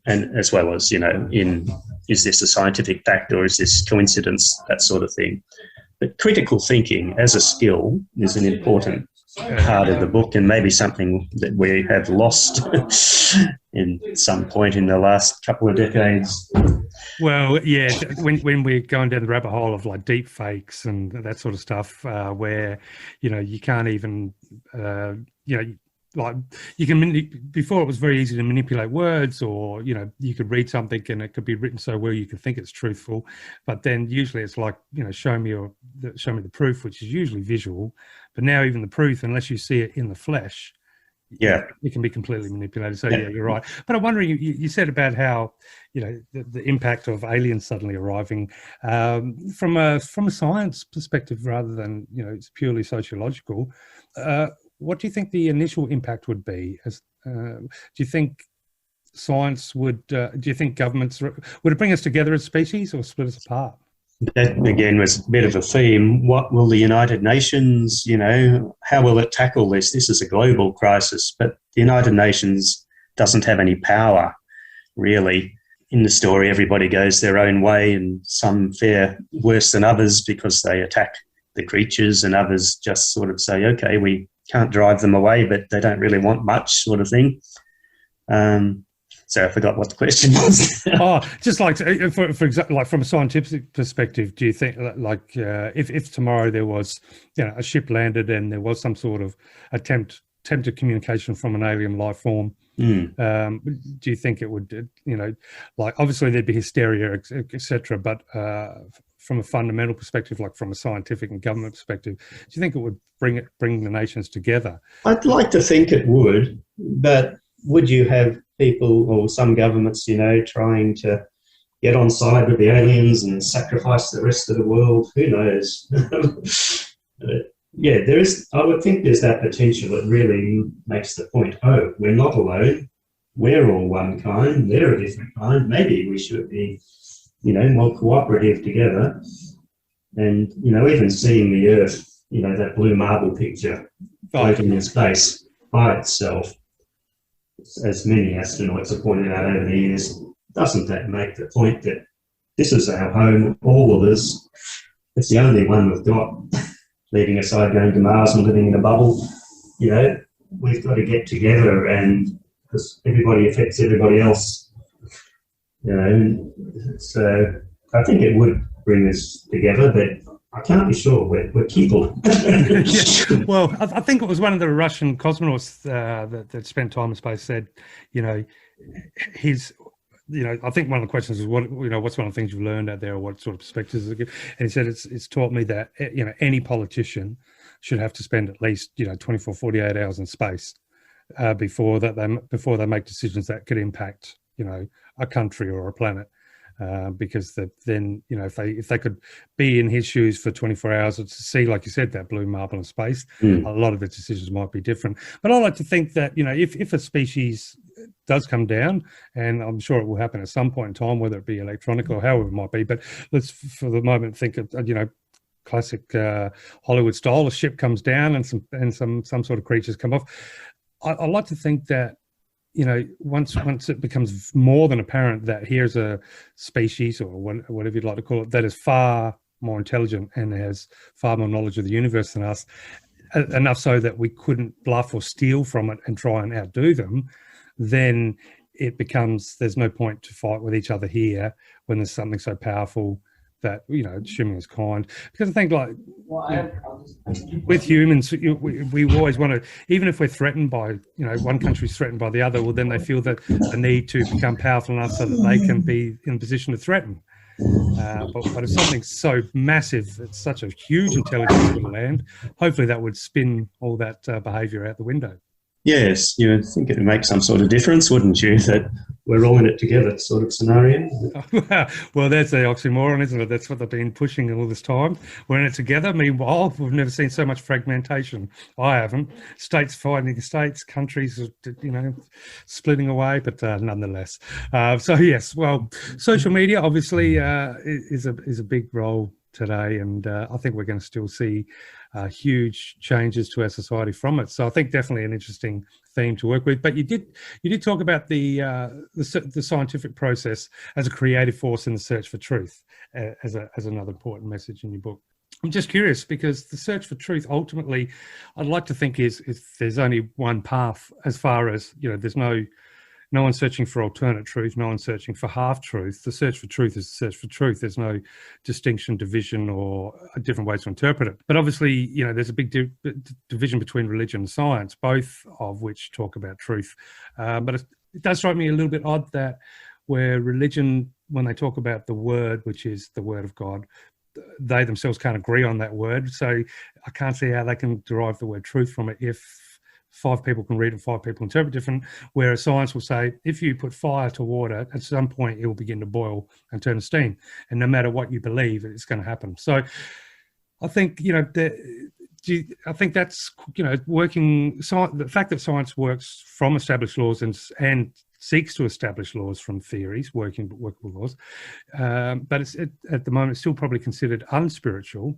as well as, is this a scientific fact or is this coincidence? That sort of thing. But critical thinking as a skill is an important part of the book, and maybe something that we have lost in some point in the last couple of decades. Well, yeah, when we're going down the rabbit hole of like deep fakes and that sort of stuff, where you can't even like you can before it was very easy to manipulate words, or you could read something and it could be written so well you could think it's truthful, but then usually it's like show me the proof, which is usually visual. But now even the proof, unless you see it in the flesh, it can be completely manipulated. So yeah, you're right. But I'm wondering, you said about how the impact of aliens suddenly arriving from a science perspective rather than it's purely sociological. What do you think the initial impact would be? Do you think science would? Do you think governments would it bring us together as species or split us apart? That again was a bit of a theme. What will the United Nations, how will it tackle this? This is a global crisis, but the United Nations doesn't have any power, really. In the story, everybody goes their own way, and some fare worse than others because they attack the creatures, and others just sort of say, okay, we can't drive them away, but they don't really want much, sort of thing. So I forgot what the question was. Just like for example, like from a scientific perspective, do you think like if tomorrow there was a ship landed and there was some sort of attempted communication from an alien life form, do you think it would like obviously there'd be hysteria, etc. But from a fundamental perspective, like from a scientific and government perspective, do you think it would bring the nations together? I'd like to think it would, but would you have people or some governments, trying to get on side with the aliens and sacrifice the rest of the world? Who knows? There is. I would think there's that potential that really makes the point. Oh, we're not alone. We're all one kind. They're a different kind. Maybe we should be, more cooperative together. And even seeing the Earth, that blue marble picture floating in space by itself. As many astronauts have pointed out over the years, doesn't that make the point that this is our home, all of us? It's the only one we've got, leaving aside going to Mars and living in a bubble. You know, we've got to get together, and because everybody affects everybody else. You know, so I think it would bring us together, but I can't be sure. We're people. Yeah. Well, I think it was one of the Russian cosmonauts that spent time in space said, you know, I think one of the questions is what's one of the things you've learned out there, or what sort of perspectives it gives? And he said it's taught me that, you know, any politician should have to spend at least, you know, 24, 48 hours in space before they make decisions that could impact, you know, a country or a planet. Because then, you know, if they could be in his shoes for 24 hours to see, like you said, that blue marble in space, a lot of the decisions might be different. But I like to think that, you know, if a species does come down, and I'm sure it will happen at some point in time, whether it be electronic or however it might be, but let's for the moment think of, you know, classic Hollywood style, a ship comes down and some sort of creatures come off. I like to think that, you know, once it becomes more than apparent that here's a species, or whatever you'd like to call it, that is far more intelligent and has far more knowledge of the universe than us, enough so that we couldn't bluff or steal from it and try and outdo them, then it becomes, there's no point to fight with each other here when there's something so powerful that, you know, assuming is kind. Because I think, like, with humans, we always want to, even if we're threatened by, you know, one country's threatened by the other, well, then they feel that the need to become powerful enough so that they can be in a position to threaten. But if something's so massive, it's such a huge intelligence for the land, hopefully that would spin all that behaviour out the window. Yes, you would think it would make some sort of difference, wouldn't you, that we're all in it together sort of scenario? Well, that's the oxymoron, isn't it? That's what they've been pushing all this time. We're in it together. Meanwhile, we've never seen so much fragmentation. I haven't. States fighting states, countries, you know, splitting away, but nonetheless. So, yes, well, social media obviously is a big role today, and I think we're going to still see huge changes to our society from it. So I think definitely an interesting theme to work with. But you did talk about the scientific process as a creative force in the search for truth, as another important message in your book. I'm just curious, because the search for truth ultimately, I'd like to think is there's only one path, as far as, you know, there's no one searching for alternate truth, no one searching for half truth. The search for truth is the search for truth. There's no distinction, division, or different ways to interpret it. But obviously, you know, there's a big division between religion and science, both of which talk about truth. But it does strike me a little bit odd that where religion, when they talk about the word, which is the word of God, they themselves can't agree on that word. So I can't see how they can derive the word truth from it if 5 people can read and 5 people interpret different, whereas science will say, if you put fire to water, at some point it will begin to boil and turn to steam. And no matter what you believe, it's going to happen. So I think, you know, I think that's, you know, the fact that science works from established laws and seeks to establish laws from theories, workable laws, but it's at the moment it's still probably considered unspiritual,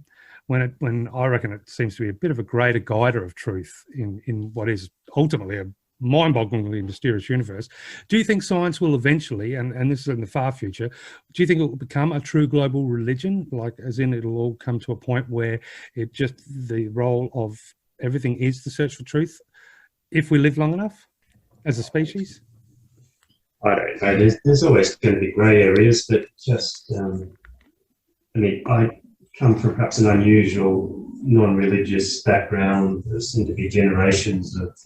when I reckon it seems to be a bit of a greater guider of truth in what is ultimately a mind-bogglingly mysterious universe. Do you think science will eventually, and this is in the far future, do you think it will become a true global religion, like as in it'll all come to a point where it just, the role of everything is the search for truth, if we live long enough as a species? I don't know. There's always going to be grey areas, but just, I mean, I come from perhaps an unusual non-religious background. There seem to be generations of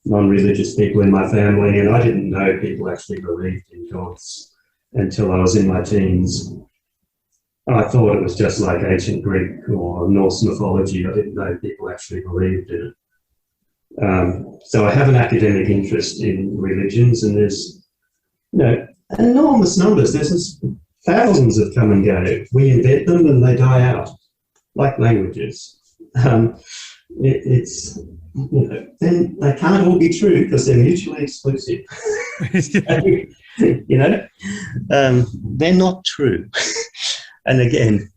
non-religious people in my family, and I didn't know people actually believed in gods until I was in my teens. I thought it was just like ancient Greek or Norse mythology. I didn't know people actually believed in it. So I have an academic interest in religions, and there's, you know, enormous numbers. There's thousands that come and go. We invent them and they die out, like languages. It's, you know, then they can't all be true because they're mutually exclusive. You know, they're not true. And again,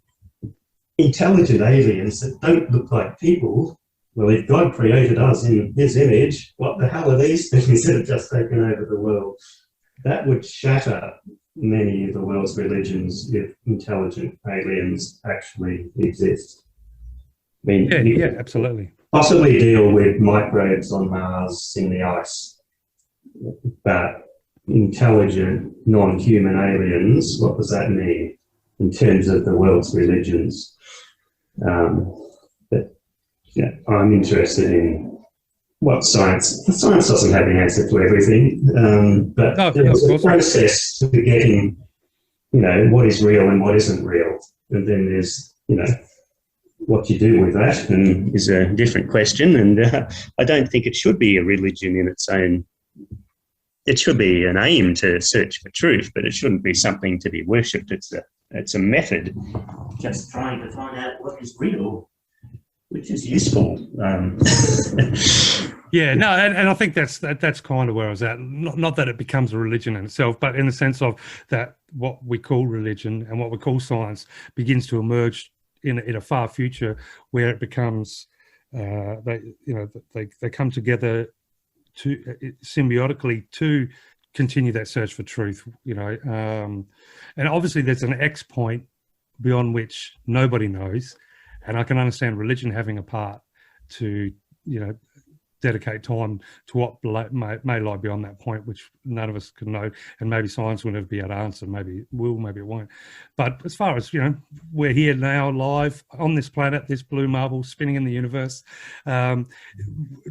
intelligent aliens that don't look like people, well, if God created us in his image, what the hell are these things that have just taken over the world? that would shatter many of the world's religions if intelligent aliens actually exist. I mean, Yeah, absolutely. Possibly deal with microbes on Mars in the ice, but intelligent, non-human aliens, what does that mean in terms of the world's religions? But yeah, I'm interested in what science doesn't have the answer to everything, but there's a process to getting, what is real and what isn't real. And then there's, what you do with that and is a different question. And I don't think it should be a religion in its own. It should be an aim to search for truth, but it shouldn't be something to be worshipped. It's a method, just trying to find out what is real, which is useful. Yeah, no, and I think that's kind of where I was at. Not that it becomes a religion in itself, but in the sense of that what we call religion and what we call science begins to emerge in a far future where it becomes they come together to symbiotically to continue that search for truth, and obviously there's an X point beyond which nobody knows, and I can understand religion having a part to dedicate time to what may lie beyond that point, which none of us can know, and maybe science will never be able to answer. Maybe it will, maybe it won't. But as far as we're here now, live on this planet, this blue marble spinning in the universe,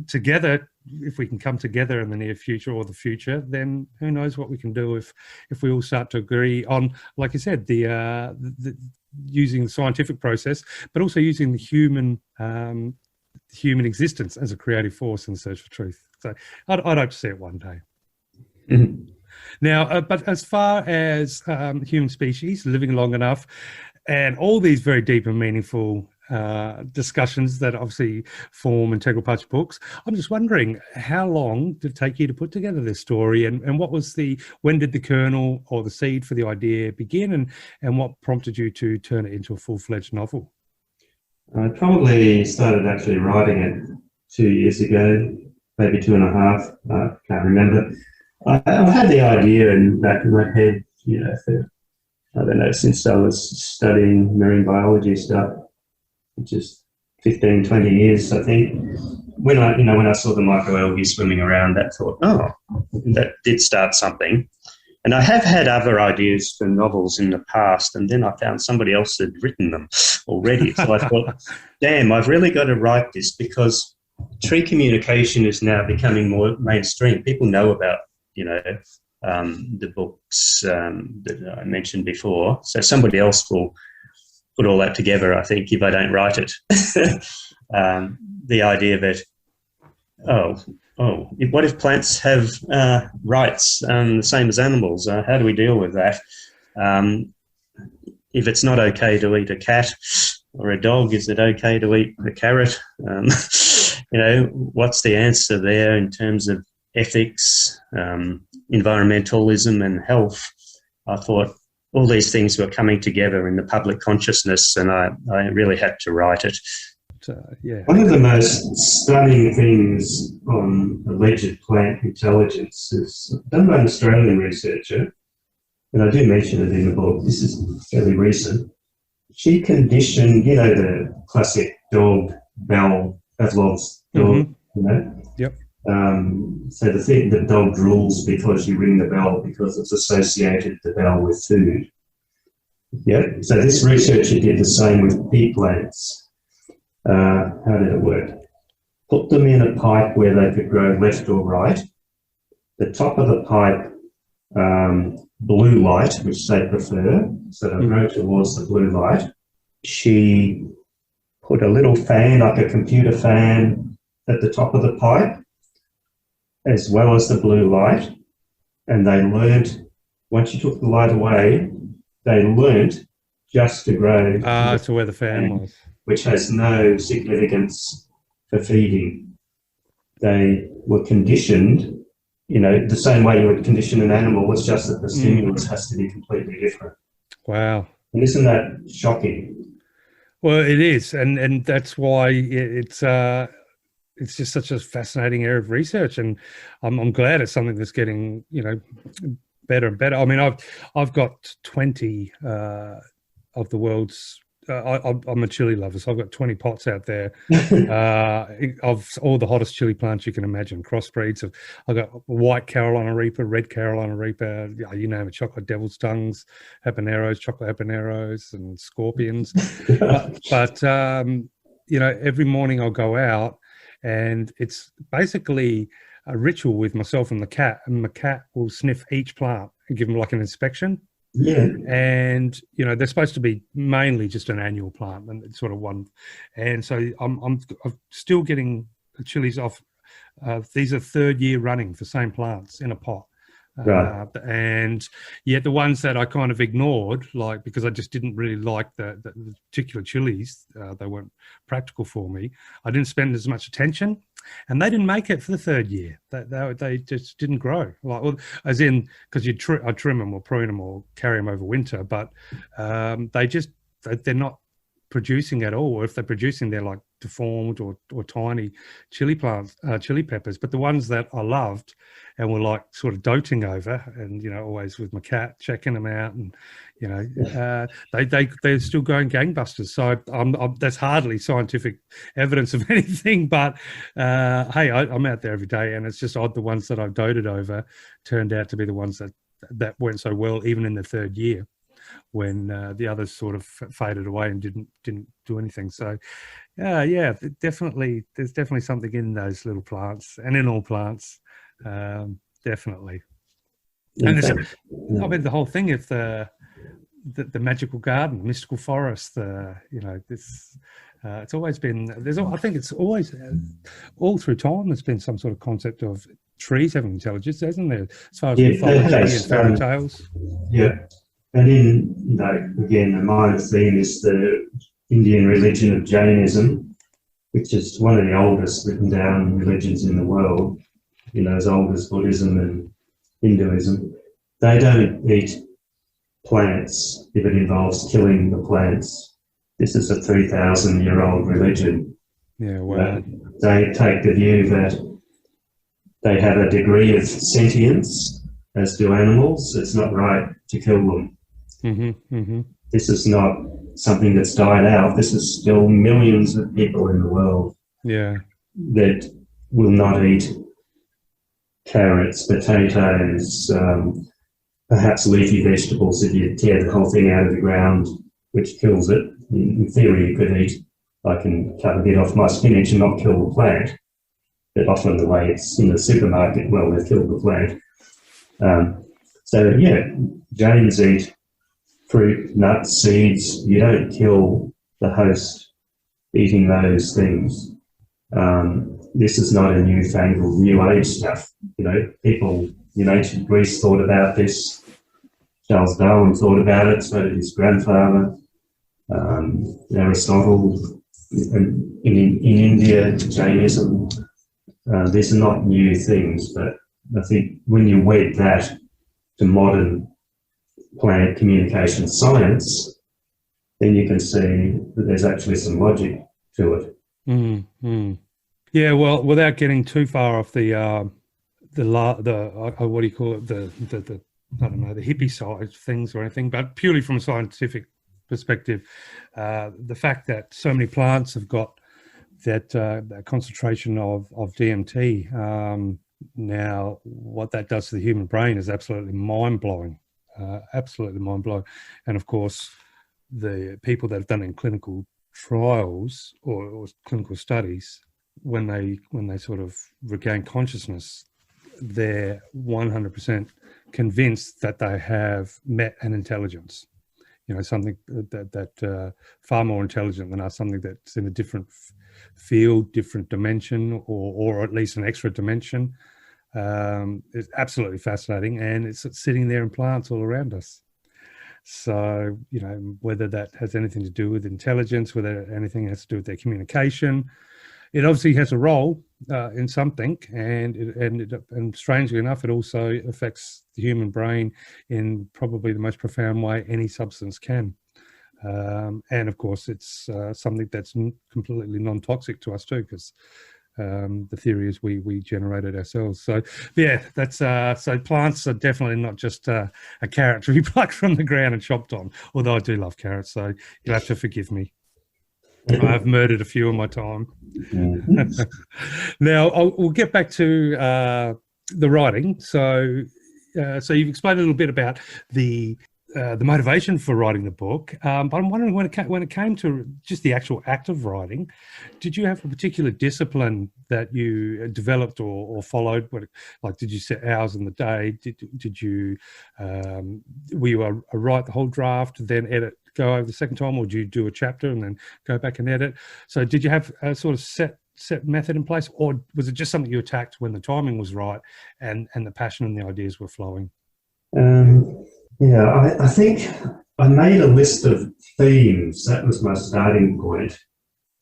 together. If we can come together in the near future or the future, then who knows what we can do if we all start to agree on, like you said, the using the scientific process, but also using the human existence as a creative force in the search for truth. So I'd hope to see it one day. Mm-hmm. Now, but as far as human species living long enough, and all these very deep and meaningful discussions that obviously form integral parts of books, I'm just wondering, how long did it take you to put together this story, and when did the kernel or the seed for the idea begin, and what prompted you to turn it into a full-fledged novel? I probably started actually writing it 2 years ago, maybe 2.5. I can't remember. I had the idea in back in my head, for, I don't know, since I was studying marine biology stuff, which is 15, 20 years, I think. When I saw the microalgae swimming around, that thought, that did start something. And I have had other ideas for novels in the past, and then I found somebody else had written them already. So I thought, damn, I've really got to write this, because tree communication is now becoming more mainstream. People know about, the books that I mentioned before. So somebody else will put all that together, I think, if I don't write it. The idea that, what if plants have rights the same as animals? How do we deal with that? If it's not okay to eat a cat or a dog, is it okay to eat a carrot? What's the answer there in terms of ethics, environmentalism and health? I thought all these things were coming together in the public consciousness, and I really had to write it. One of the most stunning things on alleged plant intelligence is done by an Australian researcher, and I do mention it in the book. This is fairly recent. She conditioned, the classic dog bell, Pavlov's dog, Yep. So the dog drools because you ring the bell, because it's associated the bell with food. Yep. So this researcher did the same with pea plants. How did it work? Put them in a pipe where they could grow left or right. The top of the pipe, blue light, which they prefer, so they'll grow towards the blue light. She put a little fan, like a computer fan, at the top of the pipe, as well as the blue light. And they learnt, once you took the light away, they learnt just to grow to where the fan was, which has no significance for feeding. They were conditioned, the same way you would condition an animal. It's just that the stimulus has to be completely different. Wow. And isn't that shocking? Well, it is, and that's why it's just such a fascinating area of research, and I'm glad it's something that's getting better and better. I mean, I've got 20 of the world's. I'm a chili lover, so I've got 20 pots out there of all the hottest chili plants you can imagine. Crossbreeds. I've got white Carolina Reaper, red Carolina Reaper, you name it, chocolate devil's tongues, habaneros, chocolate habaneros, and scorpions. but every morning I'll go out, and it's basically a ritual with myself and the cat, and the cat will sniff each plant and give them like an inspection. Yeah. And they're supposed to be mainly just an annual plant, and it's sort of one. And so I'm still getting the chilies off. These are third year running for same plants in a pot. Right. And yet the ones that I kind of ignored, like because I just didn't really like the particular chilies, they weren't practical for me. I didn't spend as much attention, and they didn't make it for the third year. They just didn't grow. Like, as in, because I trim them or prune them or carry them over winter, but they're not producing at all. Or if they're producing, they're like deformed or tiny chili plants, chili peppers. But the ones that I loved and were like sort of doting over, and always with my cat checking them out, and they're still going gangbusters. So that's hardly scientific evidence of anything, but hey, I'm out there every day, and it's just odd the ones that I've doted over turned out to be the ones that went so well, even in the third year, when the others sort of faded away and didn't do anything. So there's definitely something in those little plants, and in all plants, definitely. And the whole thing of the magical garden, the mystical forest, it's always been, I think it's always, all through time, there's been some sort of concept of trees having intelligence, hasn't there? As far as mythology and fairy tales. Yeah. And again, the minor theme is the Indian religion of Jainism, which is one of the oldest written down religions in the world, as old as Buddhism and Hinduism. They don't eat plants if it involves killing the plants. This is a 3,000-year-old religion. Yeah, well, they take the view that they have a degree of sentience, as do animals. It's not right to kill them. Mm-hmm, mm-hmm. This is not something that's died out. This is still millions of people in the world that will not eat carrots, potatoes, perhaps leafy vegetables if you tear the whole thing out of the ground, which kills it. In theory, you could eat, I can cut a bit off my spinach and not kill the plant. But often the way it's in the supermarket, well, they've killed the plant. Jains eat fruit, nuts, seeds. You don't kill the host eating those things. This is not a newfangled, new age stuff. People in ancient Greece thought about this. Charles Darwin thought about it, so did his grandfather. Aristotle. In India, Jainism. These are not new things, but I think when you wed that to modern plant communication science, then you can see that there's actually some logic to it. Mm-hmm. Yeah, well, without getting too far off the what do you call it, the I don't know, the hippie side of things or anything, but purely from a scientific perspective, the fact that so many plants have got that concentration of DMT, now what that does to the human brain is absolutely mind-blowing, and of course the people that have done it in clinical trials or clinical studies, when they sort of regain consciousness, they're 100% convinced that they have met an intelligence, something that far more intelligent than us, something that's in a different field, different dimension, or at least an extra dimension. It's absolutely fascinating, and it's sitting there in plants all around us. So, whether that has anything to do with intelligence, whether anything has to do with their communication, it obviously has a role in something, and strangely enough, it also affects the human brain in probably the most profound way any substance can. And of course, it's something that's completely non-toxic to us too, because The theory is we generate it ourselves. So yeah, that's so plants are definitely not just a carrot to be plucked from the ground and chopped on. Although I do love carrots, so you'll have to forgive me. I've murdered a few in my time. Now we'll get back to the writing. So you've explained a little bit about the motivation for writing the book, but I'm wondering when it came to just the actual act of writing, did you have a particular discipline that you developed or followed? Like, did you set hours in the day? Did you were you write the whole draft, then edit, go over the second time, or do you do a chapter and then go back and edit? So did you have a sort of set method in place, or was it just something you attacked when the timing was right and the passion and the ideas were flowing? Yeah, I think I made a list of themes. That was my starting point.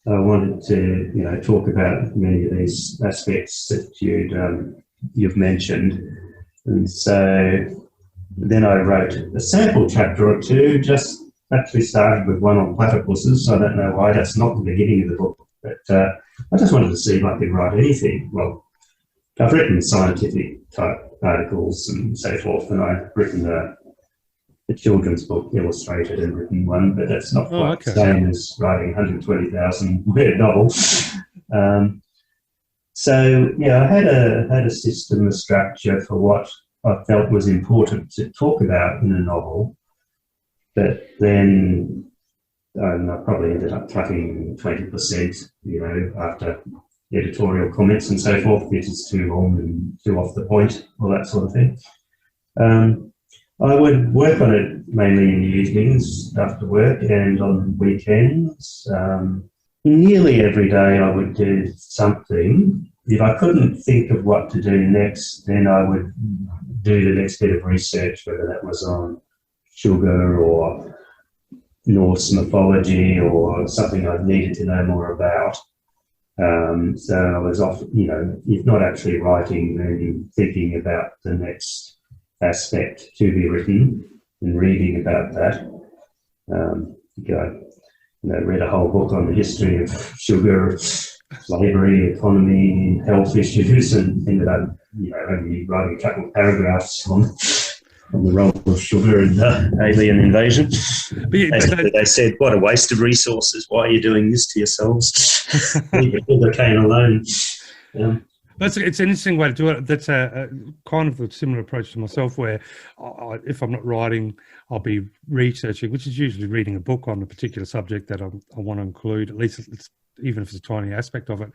I wanted to, talk about many of these aspects that you've mentioned, and so then I wrote a sample chapter or two. Just actually started with one on platypuses. So I don't know why that's not the beginning of the book, but I just wanted to see if I could write anything. Well, I've written scientific type articles and so forth, and I've written a children's book, illustrated and written one, but that's not quite the same as writing 120,000 word novel. So yeah, I had a system, a structure for what I felt was important to talk about in a novel, but then I probably ended up cutting 20%, after editorial comments and so forth, which is too long and too off the point, all that sort of thing. I would work on it mainly in the evenings after work and on weekends. Nearly every day I would do something. If I couldn't think of what to do next, then I would do the next bit of research, whether that was on sugar or Norse mythology or something I needed to know more about. So I was often, if not actually writing, then thinking about the next aspect to be written and reading about that. Read a whole book on the history of sugar, slavery, economy, health issues, and ended up, only writing a couple of paragraphs on the role of sugar and alien invasion. They said, what a waste of resources. Why are you doing this to yourselves? Leave the cane alone. It's an interesting way to do it. That's a kind of a similar approach to myself, where if I'm not writing, I'll be researching, which is usually reading a book on a particular subject that I want to include, at least even if it's a tiny aspect of it.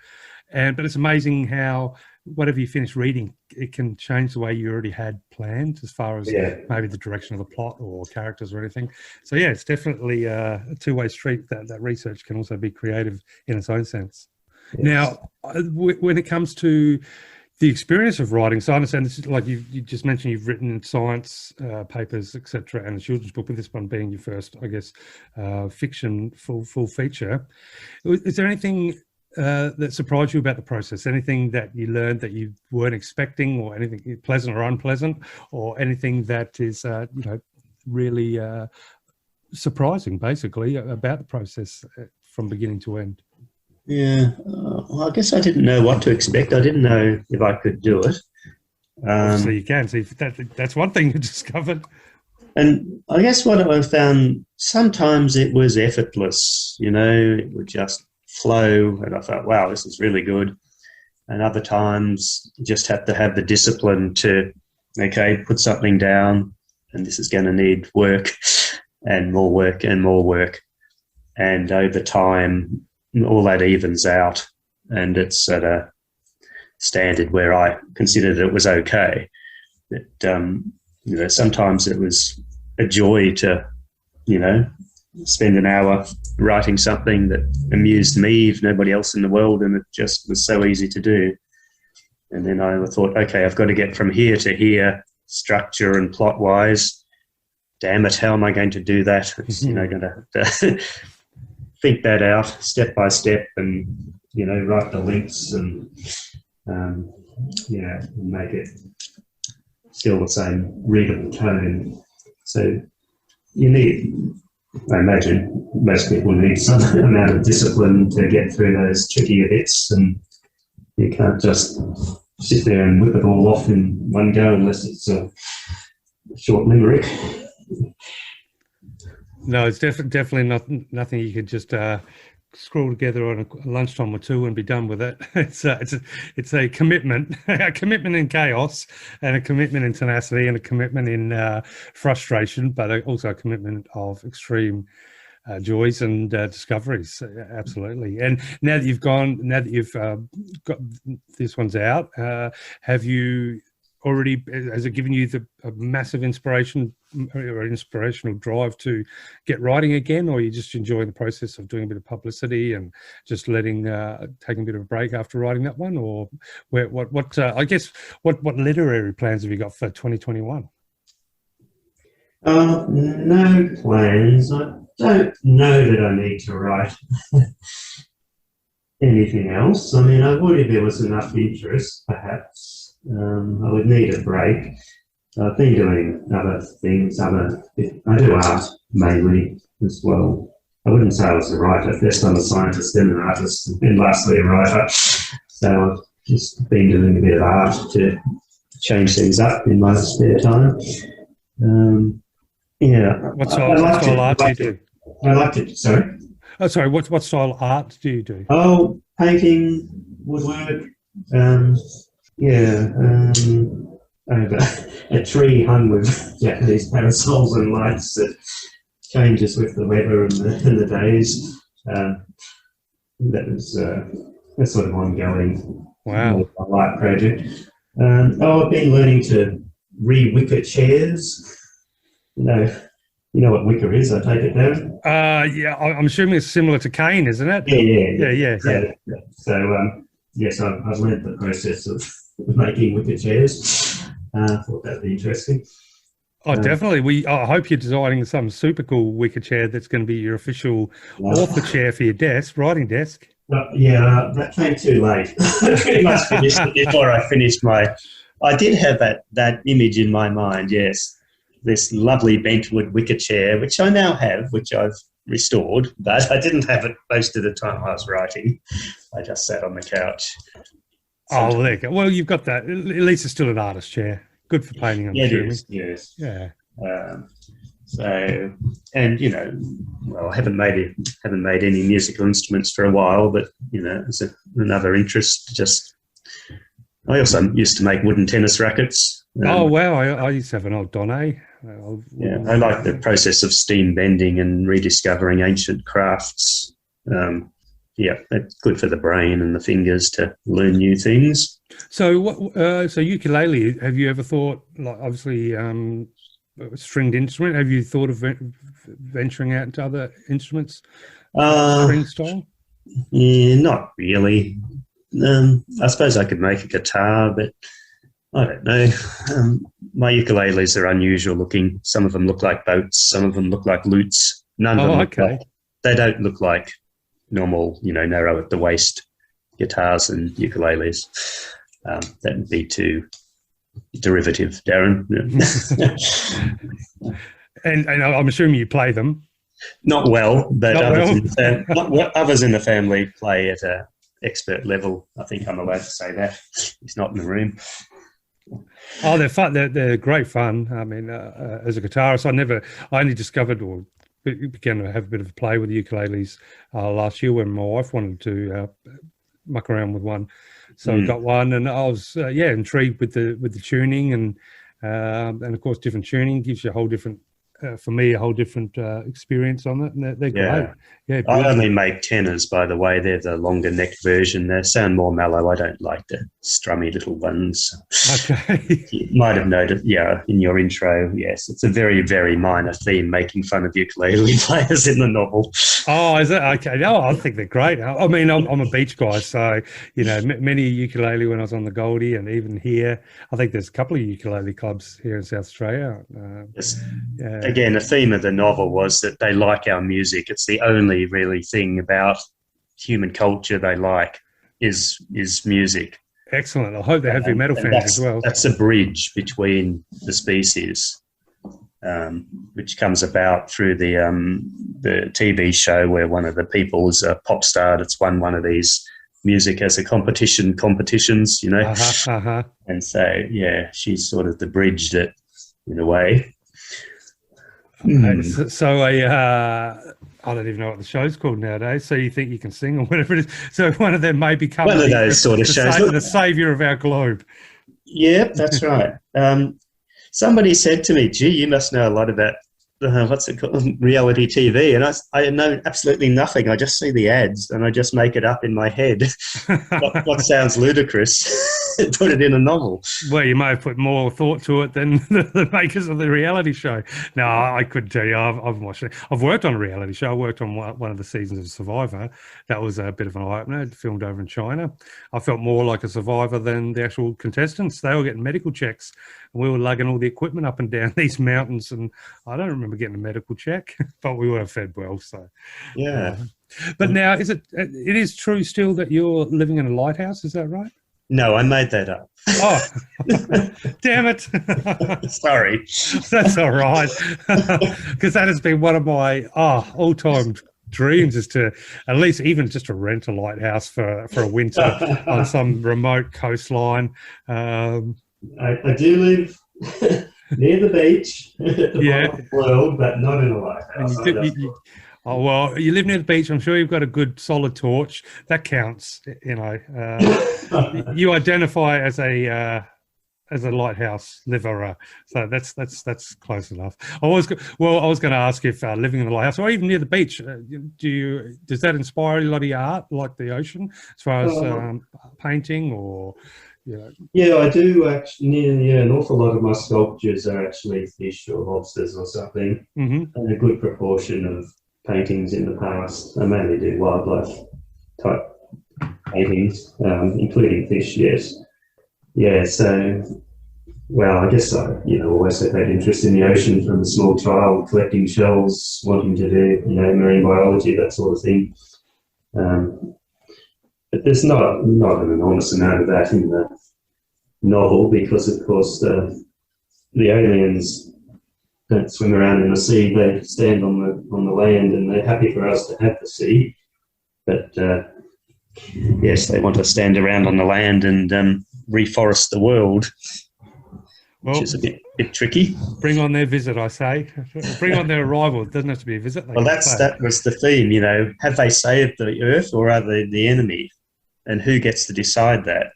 But it's amazing how whatever you finish reading, it can change the way you already had planned as far as maybe the direction of the plot or characters or anything. So yeah, it's definitely a two-way street. That research can also be creative in its own sense. Yes. Now, when it comes to the experience of writing, so I understand this is like you just mentioned, you've written science papers, etc., and a children's book, with this one being your first, I guess, fiction full feature. Is there anything that surprised you about the process? Anything that you learned that you weren't expecting, or anything pleasant or unpleasant, or anything that is really surprising, basically, about the process from beginning to end? Yeah, well, I guess I didn't know what to expect. I didn't know if I could do it. So you can see that's one thing you discovered. And I guess what I found, sometimes it was effortless, it would just flow, and I thought, wow, this is really good. And other times you just have to have the discipline to, put something down, and this is going to need work and more work and more work. And over time, all that evens out, and it's at a standard where I considered it was okay. But, sometimes it was a joy to, spend an hour writing something that amused me, if nobody else in the world, and it just was so easy to do. And then I thought, okay, I've got to get from here to here, structure and plot-wise. Damn it, how am I going to do that? It's, going to have to think that out step by step, and write the links and make it still the same readable tone. So I imagine most people need some amount of discipline to get through those trickier bits, and You can't just sit there and whip it all off in one go unless it's a short limerick. No, it's definitely nothing you could just scroll together on a lunchtime or two and be done with it. It's a commitment, a commitment in chaos, and a commitment in tenacity, and a commitment in frustration, but also a commitment of extreme joys and discoveries. Absolutely. And now that you've got this one's out, have you already, has it given you a massive inspiration or inspirational drive to get writing again, or are you just enjoying the process of doing a bit of publicity and just taking a bit of a break after writing that one? Or what literary plans have you got for 2021? No plans. I don't know that I need to write anything else. I mean, I would if there was enough interest, perhaps. I would need a break. I've been doing other things. I do art mainly as well. I wouldn't say I was a writer. First I'm a scientist, then an artist, and lastly a writer. So I've just been doing a bit of art to change things up in my spare time. What style art do you do? I like to, sorry? Oh, sorry, what style of art do you do? Oh, painting, woodwork, a tree hung with Japanese parasols and lights that changes with the weather and the days. That was a sort of ongoing light project. I've been learning to re-wicker chairs. You know what wicker is, I take it, Darren? Yeah, I'm assuming it's similar to cane, isn't it? Yeah. So yes, I've learned the process of making wicker chairs. I thought that'd be interesting. Oh, definitely. I hope you're designing some super cool wicker chair that's going to be your official author chair for your desk, writing desk. That came too late. I pretty much finished it before I finished I did have that image in my mind, yes. This lovely bentwood wicker chair, which I now have, which I've restored, but I didn't have it most of the time I was writing. I just sat on the couch. Oh, there you go. Well, you've got that. At least it's still an artist chair. Good for painting. Yeah, it is. Yes. Yeah. So, and I haven't made any musical instruments for a while, but it's another interest. I also used to make wooden tennis rackets. Oh wow! I used to have an old Donnet. I like the process of steam bending and rediscovering ancient crafts. It's good for the brain and the fingers to learn new things. So, so ukulele. Have you ever thought, like, obviously, stringed instrument? Have you thought of venturing out into other instruments, string style? Yeah, not really. I suppose I could make a guitar, but I don't know. My ukuleles are unusual looking. Some of them look like boats. Some of them look like lutes. None of them they don't look like normal, narrow at the waist guitars and ukuleles. That would be too derivative, Darren. And I'm assuming you play them. Not well, but others in the family play at an expert level. I think I'm allowed to say that. He's not in the room. Oh, they're fun. They're great fun. I mean, as a guitarist, I only discovered or began to have a bit of a play with the ukuleles last year when my wife wanted to muck around with one. So I got one, and I was intrigued with the tuning and of course different tuning gives you a whole different experience on it, and they're great. Yeah, I only make tenors, by the way. They're the longer neck version. They sound more mellow. I don't like the strummy little ones. Okay. You might have noted, in your intro, yes, it's a very, very minor theme, making fun of ukulele players in the novel. Oh, is it? Okay. No, I think they're great. I mean, I'm a beach guy, so, many ukulele when I was on the Goldie, and even here, I think there's a couple of ukulele clubs here in South Australia. Yes. Again, the theme of the novel was that they like our music. It's the only really thing about human culture they like is music. Excellent. I hope they have their metal fans as well. That's a bridge between the species, which comes about through the TV show where one of the people is a pop star that's won one of these music as a competitions, Uh-huh. and so yeah, she's sort of the bridge that, in a way. I don't even know what the show's called nowadays. So you think you can sing or whatever it is. So one of them may become One of those sort of shows. The savior of our globe. Yeah, that's right. Somebody said to me, "Gee, you must know a lot about what's it called, reality TV," and I know absolutely nothing. I just see the ads and I just make it up in my head. what sounds ludicrous, put it in a novel. Well, you may have put more thought to it than the makers of the reality show. No, I couldn't tell you. I've watched it. I've worked on a reality show. I worked on one of the seasons of Survivor. That was a bit of an eye-opener. Filmed over in China. I felt more like a survivor than the actual contestants. They were getting medical checks, and we were lugging all the equipment up and down these mountains. And I don't remember getting a medical check, but we were fed well. So yeah. But now, it is true still that you're living in a lighthouse? Is that right? No, I made that up. Oh, damn it. Sorry. That's all right. Because that has been one of my all-time dreams, is to at least even just to rent a lighthouse for a winter on some remote coastline. I do live near the beach, at the bottom of the world, but not in a lighthouse. Oh, well, you live near the beach. I'm sure you've got a good solid torch. That counts, You identify as a lighthouse liver, so that's close enough. I was going to ask if living in a lighthouse or even near the beach, does that inspire a lot of your art, like the ocean, as far as painting or? Yeah, I do actually. An awful lot of my sculptures are actually fish or lobsters or something, and a good proportion of paintings in the past. I mainly do wildlife type paintings, including fish. Yes, yeah. So, well, I guess I, always had that interest in the ocean from a small child, collecting shells, wanting to do, marine biology, that sort of thing. But there's not an enormous amount of that in the novel because, of course, the aliens don't swim around in the sea. They stand on the land, and they're happy for us to have the sea. But yes, they want to stand around on the land and reforest the world, which is a bit tricky. Bring on their visit, I say. Bring on their arrival. It doesn't have to be a visit. Well, that was the theme. Have they saved the Earth or are they the enemy? And who gets to decide that?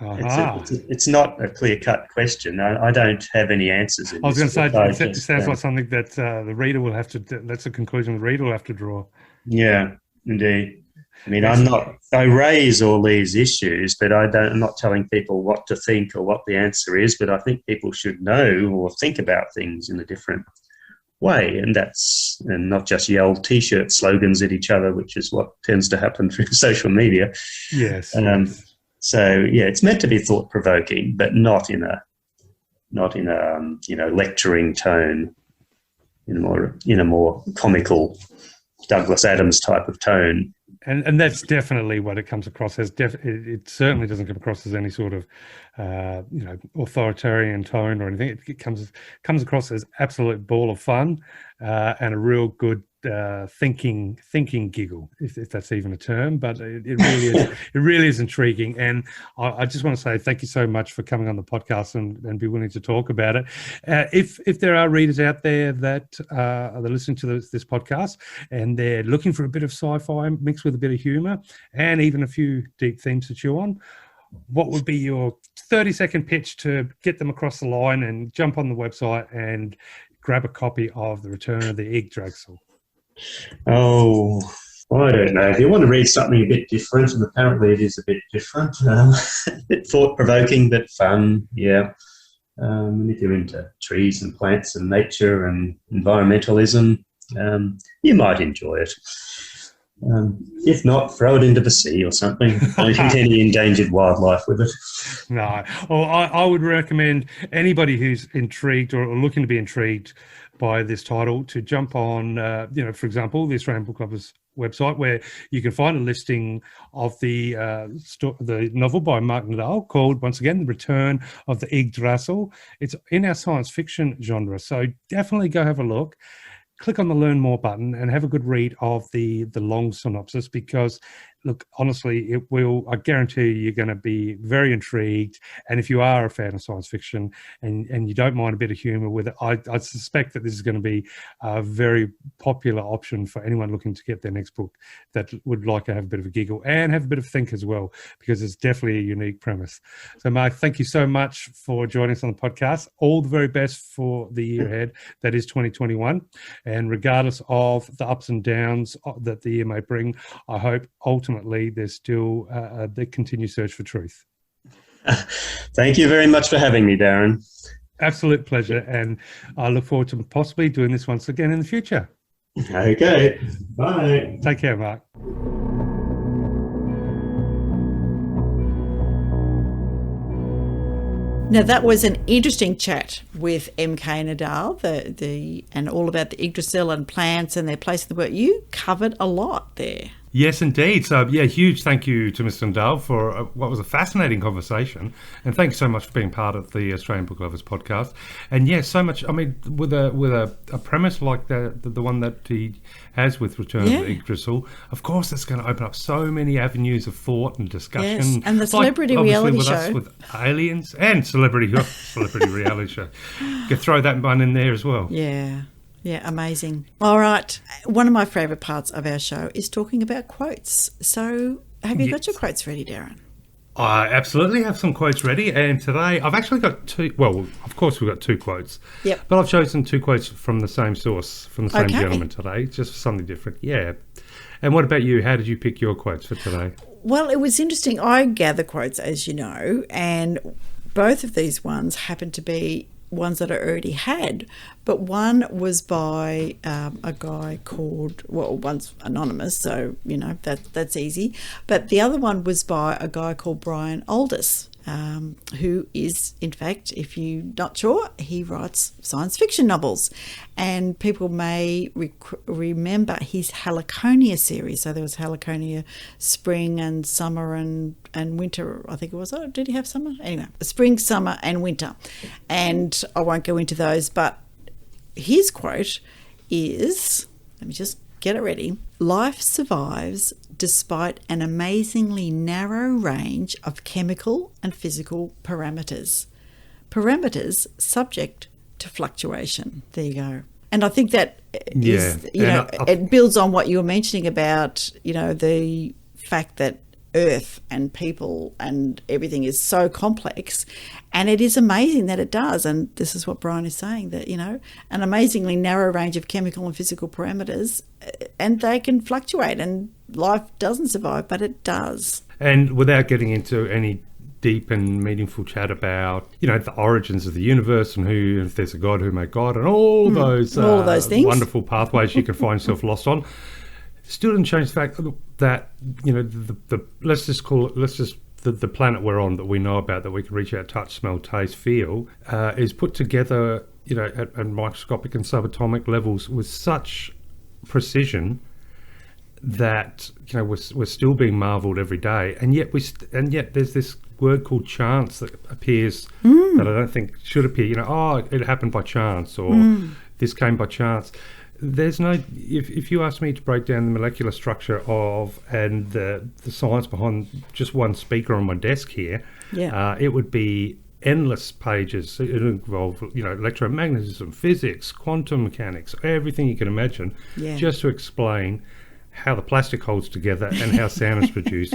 It's not a clear-cut question. I don't have any answers. I was going to say, it sounds like something that the reader will have to. That's a conclusion the reader will have to draw. Yeah, indeed. I raise all these issues, but I'm not telling people what to think or what the answer is. But I think people should know or think about things in a different way, and not just yell T-shirt slogans at each other, which is what tends to happen through social media. Yes. So yeah, it's meant to be thought-provoking, but not in a lecturing tone, in a more comical Douglas Adams type of tone. And that's definitely what it comes across as. It certainly doesn't come across as any sort of authoritarian tone or anything. It comes across as absolute ball of fun and a real good thinking giggle, if that's even a term. But it really is. It really is intriguing. And I just want to say thank you so much for coming on the podcast and be willing to talk about it. If there are readers out there that are listening to this podcast and they're looking for a bit of sci-fi mixed with a bit of humour and even a few deep themes to chew on, what would be your 30-second pitch to get them across the line and jump on the website and grab a copy of The Return of the Yggdrasil? Oh, I don't know. If you want to read something a bit different, and apparently it is a bit different, a bit thought-provoking, but fun, yeah. And if you're into trees and plants and nature and environmentalism, you might enjoy it. If not, throw it into the sea or something. Don't hit any endangered wildlife with it. No. Well, I would recommend anybody who's intrigued or looking to be intrigued by this title to jump on, for example, the Australian Book Lovers website, where you can find a listing of the novel by Mark Nadall called, once again, The Return of the Yggdrasil. It's in our science fiction genre, so definitely go have a look. Click on the Learn More button and have a good read of the long synopsis, because look, honestly, I guarantee you're going to be very intrigued. And if you are a fan of science fiction and you don't mind a bit of humor with it, I suspect that this is going to be a very popular option for anyone looking to get their next book that would like to have a bit of a giggle and have a bit of think as well, because it's definitely a unique premise. So, Mark, thank you so much for joining us on the podcast. All the very best for the year ahead, that is 2021. And regardless of the ups and downs that the year may bring, I hope ultimately there's still the continued search for truth. Thank you very much for having me, Darren. Absolute pleasure. And I look forward to possibly doing this once again in the future. Okay. Bye. Take care, Mark. Now, that was an interesting chat with MK Nadall, and all about the Yggdrasil and plants and their place in the world. You covered a lot there. Yes, indeed. So, yeah, huge thank you to Mr. Nadall for what was a fascinating conversation. And thanks so much for being part of the Australian Book Lovers podcast. And, yeah, so much, I mean, with a premise like the one that he has with Return of the Yggdrasil, of course, it's going to open up so many avenues of thought and discussion. Yes, and the celebrity reality with show. Us, with aliens and celebrity reality show. You can throw that one in there as well. Yeah. Yeah, amazing. All right. One of my favourite parts of our show is talking about quotes. So have you got your quotes ready, Darren? I absolutely have some quotes ready. And today I've actually got two. Well, of course, we've got two quotes. Yep. But I've chosen two quotes from the same source, from the same gentleman today, just for something different. Yeah. And what about you? How did you pick your quotes for today? Well, it was interesting. I gather quotes, as you know, and both of these ones happen to be ones that I already had, but one was by a guy called, well, one's anonymous, so you know that's easy, but the other one was by a guy called Brian Aldiss, who is, in fact, if you're not sure, he writes science fiction novels, and people may remember his Heliconia series. So there was Heliconia spring and summer and winter, I think it was. Oh, did he have summer? Anyway, spring, summer and winter. And I won't go into those, but his quote is, let me just get it ready. Life survives despite an amazingly narrow range of chemical and physical parameters. Parameters subject to fluctuation. There you go. And I think that is, it builds on what you were mentioning about, the fact that Earth and people and everything is so complex, and it is amazing that it does. And this is what Brian is saying, that an amazingly narrow range of chemical and physical parameters, and they can fluctuate, and life doesn't survive, but it does. And without getting into any deep and meaningful chat about the origins of the universe and if there's a God, who made God, and all those things, wonderful pathways you can find yourself lost on, still didn't change the fact that let's just the planet we're on, that we know about, that we can reach out, touch, smell, taste, feel, is put together at microscopic and subatomic levels with such precision that we're still being marveled every day, and yet there's this word called chance that appears that I don't think should appear. It happened by chance, or this came by chance. There's no, if you ask me to break down the molecular structure and the science behind just one speaker on my desk here, it would be endless pages. It would involve electromagnetism, physics, quantum mechanics, everything you can imagine, just to explain how the plastic holds together and how sound is produced.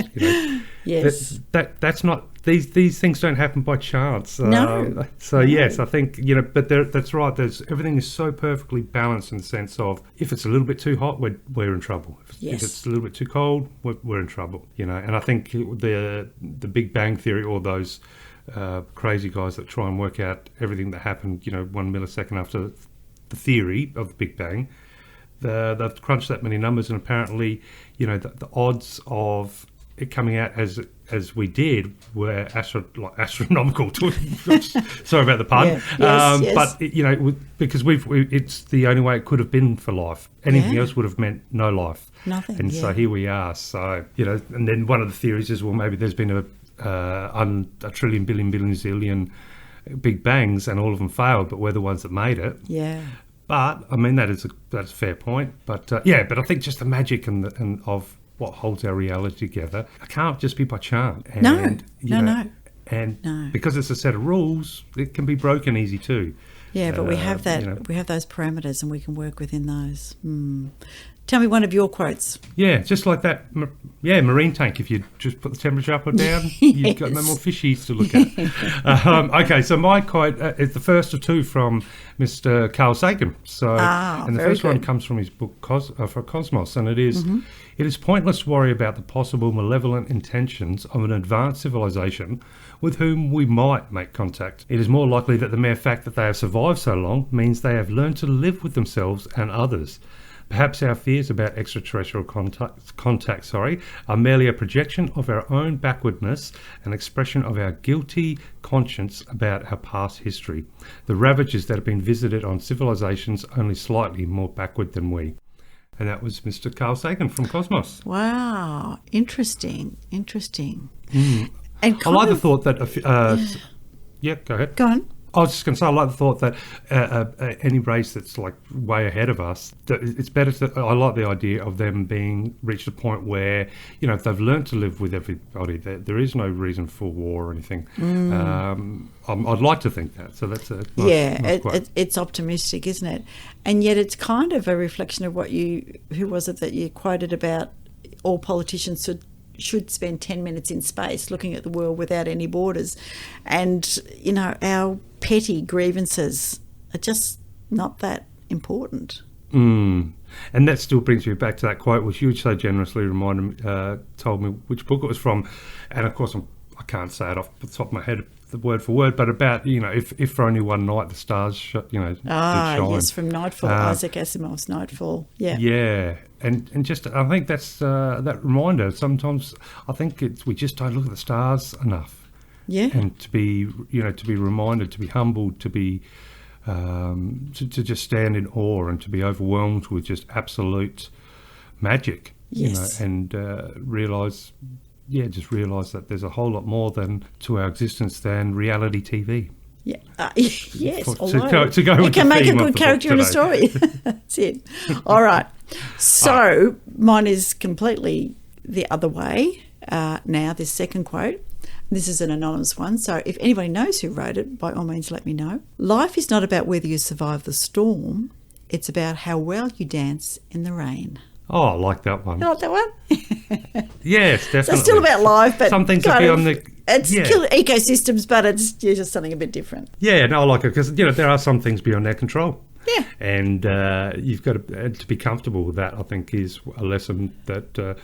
Yes, that's not, these things don't happen by chance. No. Yes, I think but that's right. Everything is so perfectly balanced in the sense of, if it's a little bit too hot, we're in trouble. If it's a little bit too cold, we're in trouble. And I think the Big Bang Theory, or those crazy guys that try and work out everything that happened 1 millisecond after the theory of the Big Bang, they've crunched that many numbers, and apparently the odds of it coming out as we did were astronomical. Sorry about the pun. Yes. But because it's the only way it could have been for life. Anything else would have meant no life. Nothing. And so here we are. So and then one of the theories is, well, maybe there's been a trillion, billion, zillion Big Bangs, and all of them failed, but we're the ones that made it. Yeah. But I mean, that's a fair point. But but I think just the magic and of what holds our reality together, it can't just be by chance. No. And because it's a set of rules, it can be broken easy too. Yeah, but we have that. We have those parameters, and we can work within those. Tell me one of your quotes. Yeah, just like that. Marine tank. If you just put the temperature up or down, you've got no more fishies to look at. Okay, so my quote is the first of two from Mr. Carl Sagan. So, and the first one comes from his book for Cosmos, and it is: "It is pointless to worry about the possible malevolent intentions of an advanced civilization with whom we might make contact. It is more likely that the mere fact that they have survived so long means they have learned to live with themselves and others. Perhaps our fears about extraterrestrial contact are merely a projection of our own backwardness, an expression of our guilty conscience about our past history, the ravages that have been visited on civilizations only slightly more backward than we." And that was Mr. Carl Sagan from Cosmos. Wow, interesting. And I like the thought that... go ahead. Go on. I was just going to say, I like the thought that any race that's like way ahead of us, that it's better to. I like the idea of them being reached a point where, if they've learned to live with everybody, there is no reason for war or anything. I'd like to think that. So that's a nice quote. It's optimistic, isn't it? And yet it's kind of a reflection of what who was it that you quoted about all politicians should spend 10 minutes in space looking at the world without any borders. And, our petty grievances are just not that important. And that still brings me back to that quote, which you so generously told me which book it was from. And, of course, I can't say it off the top of my head, the word for word, but about, if for only one night the stars, did shine. Yes, from Nightfall, Isaac Asimov's Nightfall. Yeah. Yeah. And just, I think that's that reminder. Sometimes I think we just don't look at the stars enough. Yeah. And to be reminded, to be humbled, to be, to just stand in awe and to be overwhelmed with just absolute magic. Yes. And realise that there's a whole lot more to our existence than reality TV. Yeah. Yes. To go you can make a good character in a story. That's it. All right. So mine is completely the other way. Now, this second quote. This is an anonymous one, so if anybody knows who wrote it, by all means let me know. "Life is not about whether you survive the storm. It's about how well you dance in the rain." Oh, I like that one. You like that one? Yes, definitely. So it's still about life, but some things are beyond the... It's kill ecosystems, but it's just something a bit different. Yeah, no, I like it because, there are some things beyond our control. Yeah. And you've got to be comfortable with that, I think, is a lesson that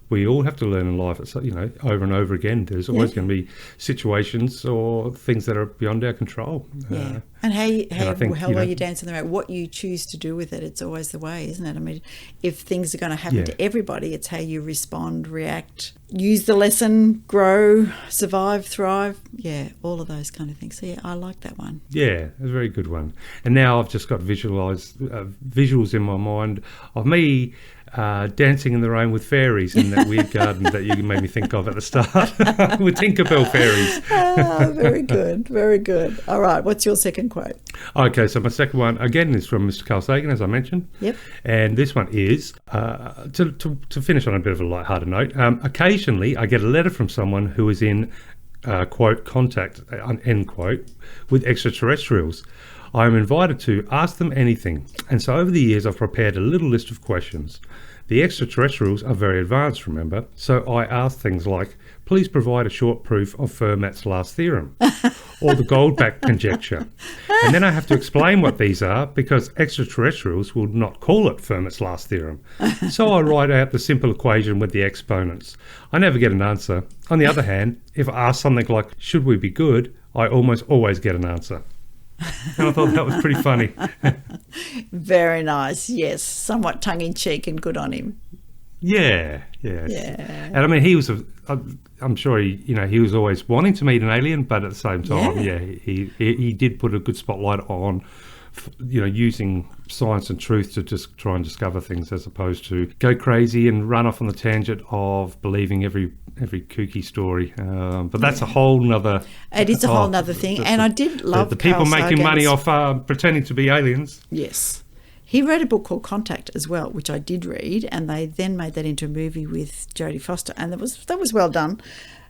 we all have to learn in life. It's, over and over again. There's always going to be situations or things that are beyond our control. Yeah. And how well you dance in the rain, what you choose to do with it, it's always the way, isn't it? I mean, if things are going to happen to everybody, it's how you respond, react, use the lesson, grow, survive, thrive. Yeah, all of those kind of things. So, I like that one. Yeah, a very good one. And now I've just got visuals in my mind of me dancing in the rain with fairies in that weird garden that you made me think of at the start with Tinkerbell fairies. Very good, very good. All right, what's your second quote? Okay, so my second one, again, is from Mr. Carl Sagan, as I mentioned. Yep. And this one is, to finish on a bit of a lighthearted note, occasionally I get a letter from someone who is in, quote, contact, end quote, with extraterrestrials. I am invited to ask them anything, and so over the years I've prepared a little list of questions. The extraterrestrials are very advanced, remember, so I ask things like, please provide a short proof of Fermat's last theorem, or the Goldbach conjecture. And then I have to explain what these are, because extraterrestrials will not call it Fermat's last theorem. So I write out the simple equation with the exponents. I never get an answer. On the other hand, if I ask something like, should we be good, I almost always get an answer. And I thought that was pretty funny. Very nice, yes. Somewhat tongue-in-cheek and good on him. Yeah. And I mean, I'm sure he was always wanting to meet an alien, but at the same time, he did put a good spotlight on, using science and truth to just try and discover things, as opposed to go crazy and run off on the tangent of believing every kooky story. But that's a whole nother... It is a whole nother thing. And I did love the people Carl making Sagan's... money off pretending to be aliens. Yes. He wrote a book called Contact as well, which I did read, and they then made that into a movie with Jodie Foster, and that was well done.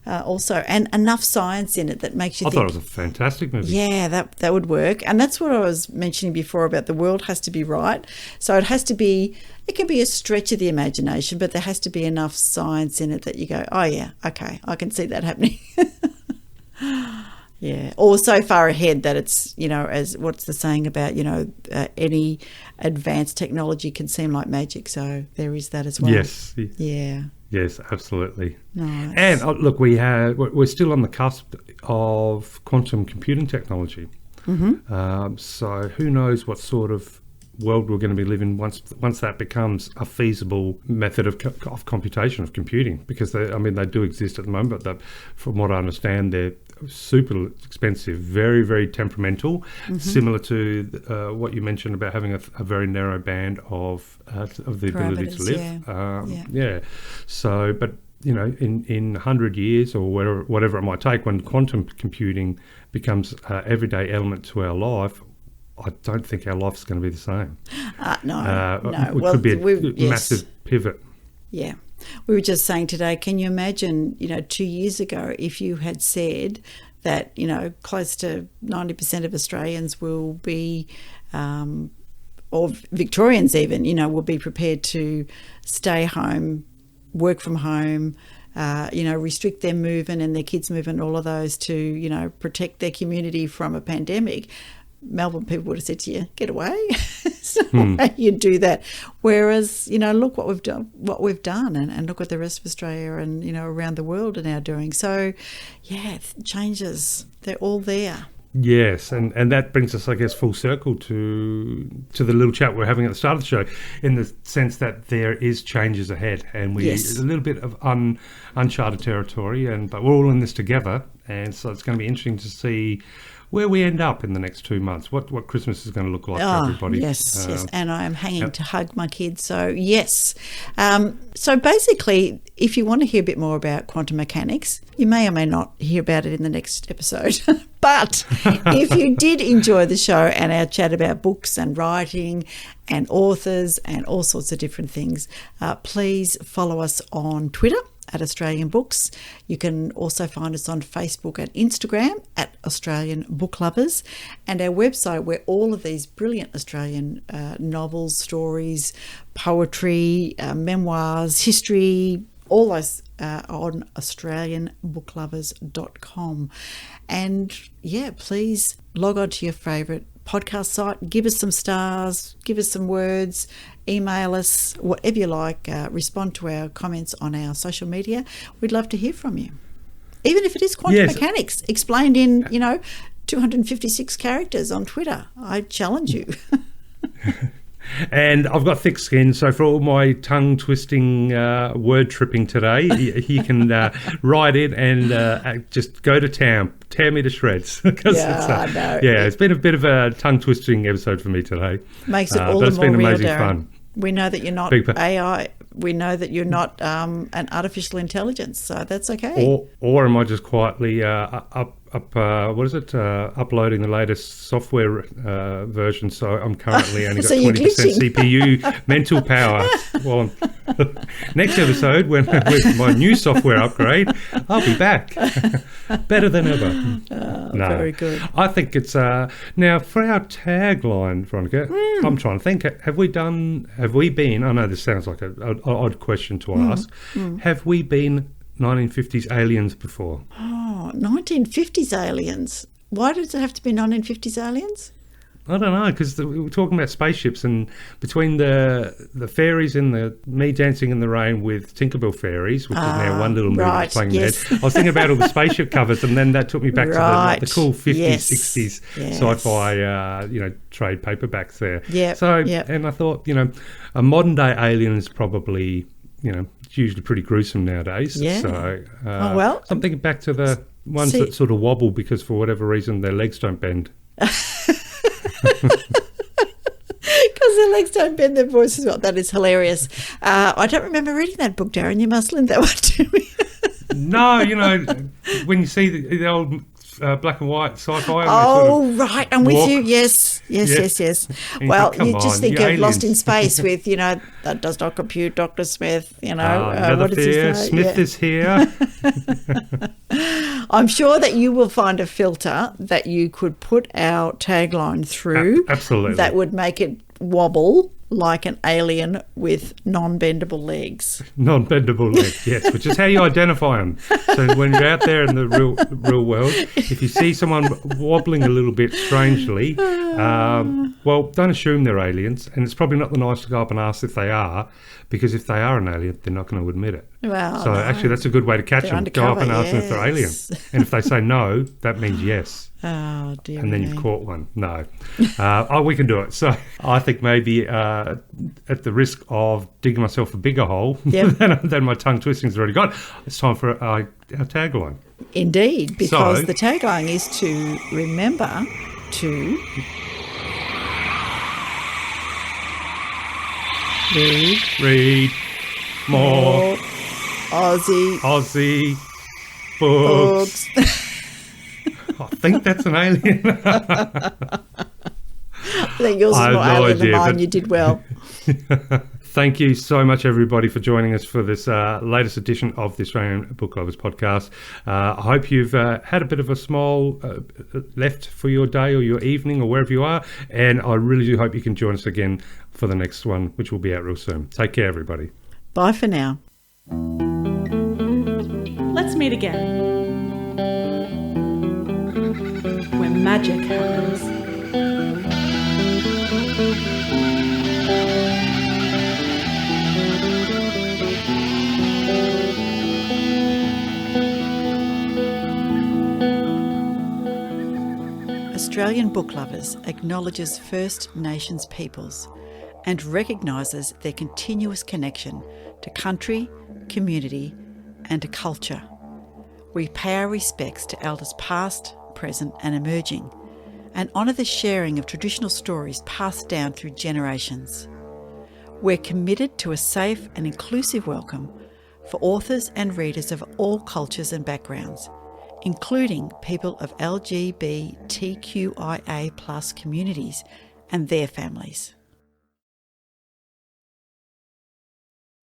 Also, and enough science in it that makes you think. I thought it was a fantastic movie. Yeah, that would work. And that's what I was mentioning before about the world has to be right. So it has to be, it can be a stretch of the imagination, but there has to be enough science in it that you go, oh yeah, okay, I can see that happening. Yeah, or so far ahead that it's, as what's the saying about, any advanced technology can seem like magic. So there is that as well. Yes. Yeah. Yes, absolutely. Nice. And look, we're still on the cusp of quantum computing technology. Mm-hmm. So who knows what sort of world we're going to be living once that becomes a feasible method of computation, of computing, because they do exist at the moment, but from what I understand, they're super expensive, very, very temperamental, similar to what you mentioned about having a very narrow band of the ability to live. Yeah. So, but in 100 years or whatever it might take, when quantum computing becomes an everyday element to our life, I don't think our life's going to be the same. No. It could be a massive pivot. Yeah. We were just saying today, can you imagine, 2 years ago, if you had said that, close to 90% of Australians will be, or Victorians even, will be prepared to stay home, work from home, restrict their movement and their kids' movement, all of those to, protect their community from a pandemic. Melbourne people would have said to you, get away. So you do that. Whereas, look what we've done and look what the rest of Australia and, around the world are now doing. So, yeah, changes, they're all there. Yes, and that brings us, I guess, full circle to the little chat we're having at the start of the show, in the sense that there is changes ahead, and a little bit of uncharted territory, but we're all in this together, and so it's going to be interesting to see where we end up in the next 2 months, what Christmas is going to look like for everybody. Yes, and I am hanging to hug my kids, so yes. So basically, if you want to hear a bit more about quantum mechanics, you may or may not hear about it in the next episode. But if you did enjoy the show and our chat about books and writing and authors and all sorts of different things, please follow us on Twitter at Australian Books. You can also find us on Facebook and Instagram at Australian Book Lovers, and our website where all of these brilliant Australian novels, stories, poetry, memoirs, history, all those on australianbooklovers.com. And yeah, please log on to your favourite podcast site, give us some stars, give us some words, email us, whatever you like, respond to our comments on our social media. We'd love to hear from you. Even if it is quantum mechanics explained in, 256 characters on Twitter. I challenge you. And I've got thick skin, so for all my tongue-twisting word tripping today, you can write in and just go to town, tear me to shreds. It's been a bit of a tongue-twisting episode for me today. Makes it all but the it's more been real, amazing Darren. fun. We know that you're not AI. We know that you're not an artificial intelligence, so that's okay. Or am I just quietly uploading the latest software version? So I'm currently only got 20% CPU mental power. Well, next episode, with my new software upgrade, I'll be back, better than ever. No, very good. I think it's now for our tagline, Veronica. I'm trying to think. Have we been? I know this sounds like an odd question to ask. Have we been 1950s aliens before? Oh, 1950s aliens. Why does it have to be 1950s aliens? I don't know, because we were talking about spaceships, and between the fairies and me dancing in the rain with Tinkerbell fairies, which is now one little movie that's playing in my head, I was thinking about all the spaceship covers, and then that took me back to the cool 50s, 60s sci-fi, trade paperbacks there. And I thought, a modern day alien is probably, it's usually pretty gruesome nowadays. Yeah. So I'm thinking back to the ones that sort of wobble because for whatever reason their legs don't bend. Because their legs don't bend, their voices well. That is hilarious. I don't remember reading that book, Darren. You must lend that one to me. No, when you see the old black and white sci-fi. Oh, right. I'm with walk. you. Yes. And Well, come you just on, think you're of Lost in aliens. Space with, that does not compute, Dr. Smith, Another what does he fear. say? Smith Yeah. is here. I'm sure that you will find a filter that you could put our tagline through. Absolutely. That would make it wobble like an alien with non-bendable legs. Non-bendable legs, yes, which is how you identify them. So when you're out there in the real world, if you see someone wobbling a little bit strangely, well, don't assume they're aliens, and it's probably not the nice to go up and ask if they are, because if they are an alien, they're not going to admit it. Well, so no. actually, that's a good way to catch They're them. Go up undercover, and ask them if they're alien, yes. and if they say no, that means yes. Oh, dear And then me. you've caught one. No. We can do it. So I think maybe at the risk of digging myself a bigger hole Yep. than my tongue twisting's already got, it's time for our tagline. Indeed, because So- the tagline is to remember to Read more Aussie Aussie books. books. I think that's an alien. I think yours is I have more no alien than idea, mine. but- You did well. Thank you so much, everybody, for joining us for this latest edition of the Australian Book Lovers podcast. I hope you've had a bit of a smile left for your day or your evening or wherever you are. And I really do hope you can join us again for the next one, which will be out real soon. Take care, everybody. Bye for now. Let's meet again. Where magic happens. Australian Book Lovers acknowledges First Nations peoples and recognises their continuous connection to country, community and to culture. We pay our respects to elders past, present and emerging, and honour the sharing of traditional stories passed down through generations. We're committed to a safe and inclusive welcome for authors and readers of all cultures and backgrounds, including people of LGBTQIA+ communities and their families.